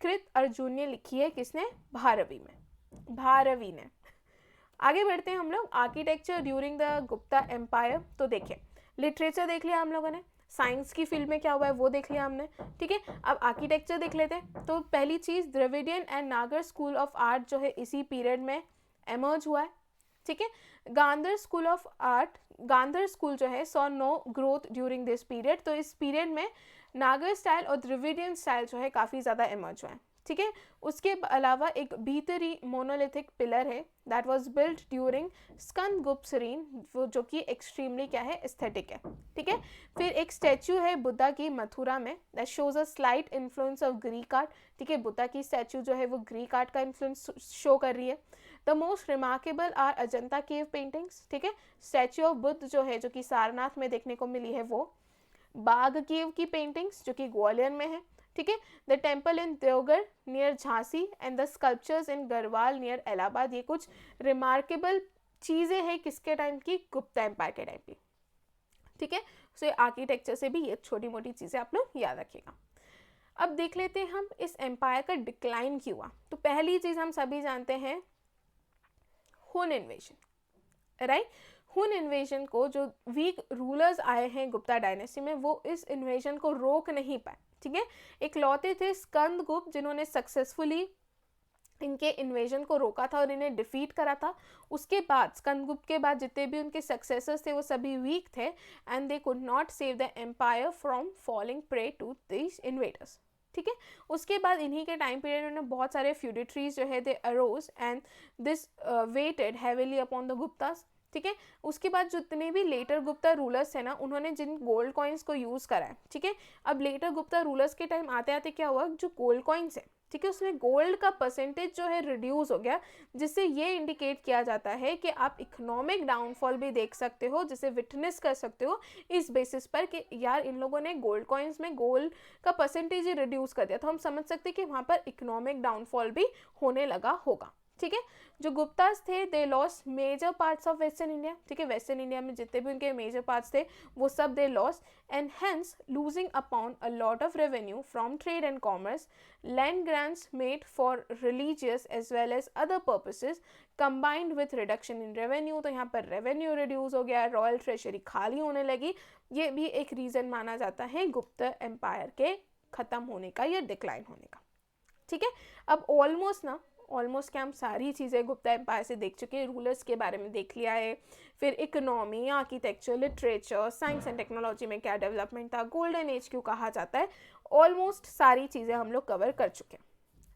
कृत अर्जुनीय लिखी है किसने? भारवी ने। आगे बढ़ते हैं हम लोग, architecture during the Gupta empire. तो देखिए, लिटरेचर देख लिया हम लोगों ने, साइंस की फील्ड में क्या हुआ है वो देख लिया हमने, ठीक है। अब आर्किटेक्चर देख लेते हैं। तो पहली चीज़, द्रविडियन एंड नागर स्कूल ऑफ आर्ट जो है इसी पीरियड में एमर्ज हुआ है, ठीक है। गांधर स्कूल जो है saw no growth during this period. तो इस पीरियड में नागर स्टाइल और द्रविडियन स्टाइल जो है काफ़ी ज़्यादा एमर्ज हुआ है, ठीक है। उसके अलावा एक भीतरी मोनोलिथिक पिलर है that was built during Skandagupta reign, वो जो कि एक्सट्रीमली क्या है, एस्थेटिक है, ठीक है। फिर एक स्टैचू है बुद्धा की मथुरा में that shows a slight influence of Greek art, ठीक है। बुद्धा की स्टैचू जो है वो ग्रीक आर्ट का इन्फ्लुएंस शो कर रही है। The most remarkable are Ajanta cave paintings, ठीक है। स्टैचू ऑफ बुद्ध जो है, जो कि सारनाथ में देखने को मिली है, वो बाघ केव की पेंटिंग्स जो कि ग्वालियर में है, ठीक है। The temple in Deogarh near Jhansi and the sculptures in Garhwal near Allahabad, ये कुछ रिमार्केबल चीज़ें हैं किसके टाइम की, गुप्ता एम्पायर के टाइम की, ठीक है। सो आर्किटेक्चर से भी ये छोटी मोटी चीज़ें आप लोग याद रखिएगा। अब देख लेते हैं हम इस एम्पायर का डिक्लाइन क्यों हुआ। तो पहली चीज़ हम सभी जानते हैं, हुन इन्वेजन, राइट। हुन इन्वेजन को जो वीक रूलर्स आए हैं गुप्ता डायनेस्टी में, वो इस इन्वेजन को रोक नहीं पाए, ठीक है। इकलौते थे स्कंदगुप्त जिन्होंने सक्सेसफुली इनके इन्वेजन को रोका था और इन्हें डिफीट करा था। उसके बाद स्कंदगुप्त के बाद जितने भी उनके सक्सेसर्स थे वो सभी वीक थे and they could not save the empire from falling prey to this invaders, ठीक है। उसके बाद इन्हीं के टाइम पीरियड में बहुत सारे फ्यूडिटरीज जो है they arose and this weighted heavily upon the Guptas, ठीक है। उसके बाद जितने भी लेटर गुप्ता रूलर्स थे ना, उन्होंने जिन गोल्ड कॉइन्स को यूज़ करा है, ठीक है। अब लेटर गुप्ता रूलर्स के टाइम आते आते क्या हुआ, जो गोल्ड कॉइन्स है, ठीक है, उसमें गोल्ड का परसेंटेज जो है रिड्यूस हो गया, जिससे ये इंडिकेट किया जाता है कि आप इकोनॉमिक डाउनफॉल भी देख सकते हो, जिसे विटनेस कर सकते हो इस बेसिस पर कि यार इन लोगों ने गोल्ड कॉइन्स में गोल्ड का परसेंटेज ही रिड्यूस कर दिया, तो हम समझ सकते हैं कि वहाँ पर इकोनॉमिक डाउनफॉल भी होने लगा होगा, ठीक है। जो गुप्तास थे they lost major parts of western India, ठीक है। वेस्टर्न इंडिया में जितने भी उनके मेजर पार्ट्स थे वो सब they lost and hence losing upon a lot of revenue from trade and commerce, land grants made for religious as well as other purposes combined with reduction in revenue. तो यहाँ पर revenue reduce हो गया, royal treasury खाली होने लगी, ये भी एक रीज़न माना जाता है गुप्त एम्पायर के ख़त्म होने का या डिक्लाइन होने का, ठीक है। अब ऑलमोस्ट क्या हम सारी चीज़ें गुप्ता एम्पायर से देख चुके हैं, रूलर्स के बारे में देख लिया है, फिर economy, architecture, literature, science and technology में क्या डेवलपमेंट था, गोल्डन एज क्यों कहा जाता है, ऑलमोस्ट सारी चीज़ें हम लोग कवर कर चुके हैं,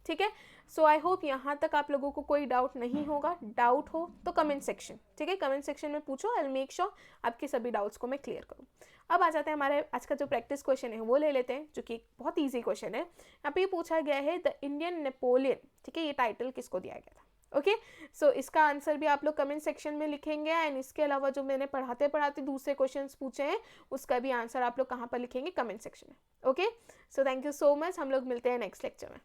ठीक है। सो आई होप यहाँ तक आप लोगों को कोई डाउट नहीं होगा। डाउट हो तो कमेंट सेक्शन, ठीक है, कमेंट सेक्शन में पूछो, आई विल मेक श्योर आपके सभी डाउट्स को मैं क्लियर करूँ। अब आ जाते हैं हमारे आज का जो प्रैक्टिस क्वेश्चन है वो ले लेते हैं, जो कि एक बहुत ईजी क्वेश्चन है। यहाँ पे पूछा गया है द इंडियन नेपोलियन, ठीक है, ये टाइटल किसको दिया गया था, ओके। सो इसका आंसर भी आप लोग कमेंट सेक्शन में लिखेंगे एंड इसके अलावा जो मैंने पढ़ाते पढ़ाते दूसरे क्वेश्चंस पूछे हैं उसका भी आंसर आप लोग कहाँ पर लिखेंगे, कमेंट सेक्शन में, okay. So thank you so much, हम लोग मिलते हैं नेक्स्ट लेक्चर में।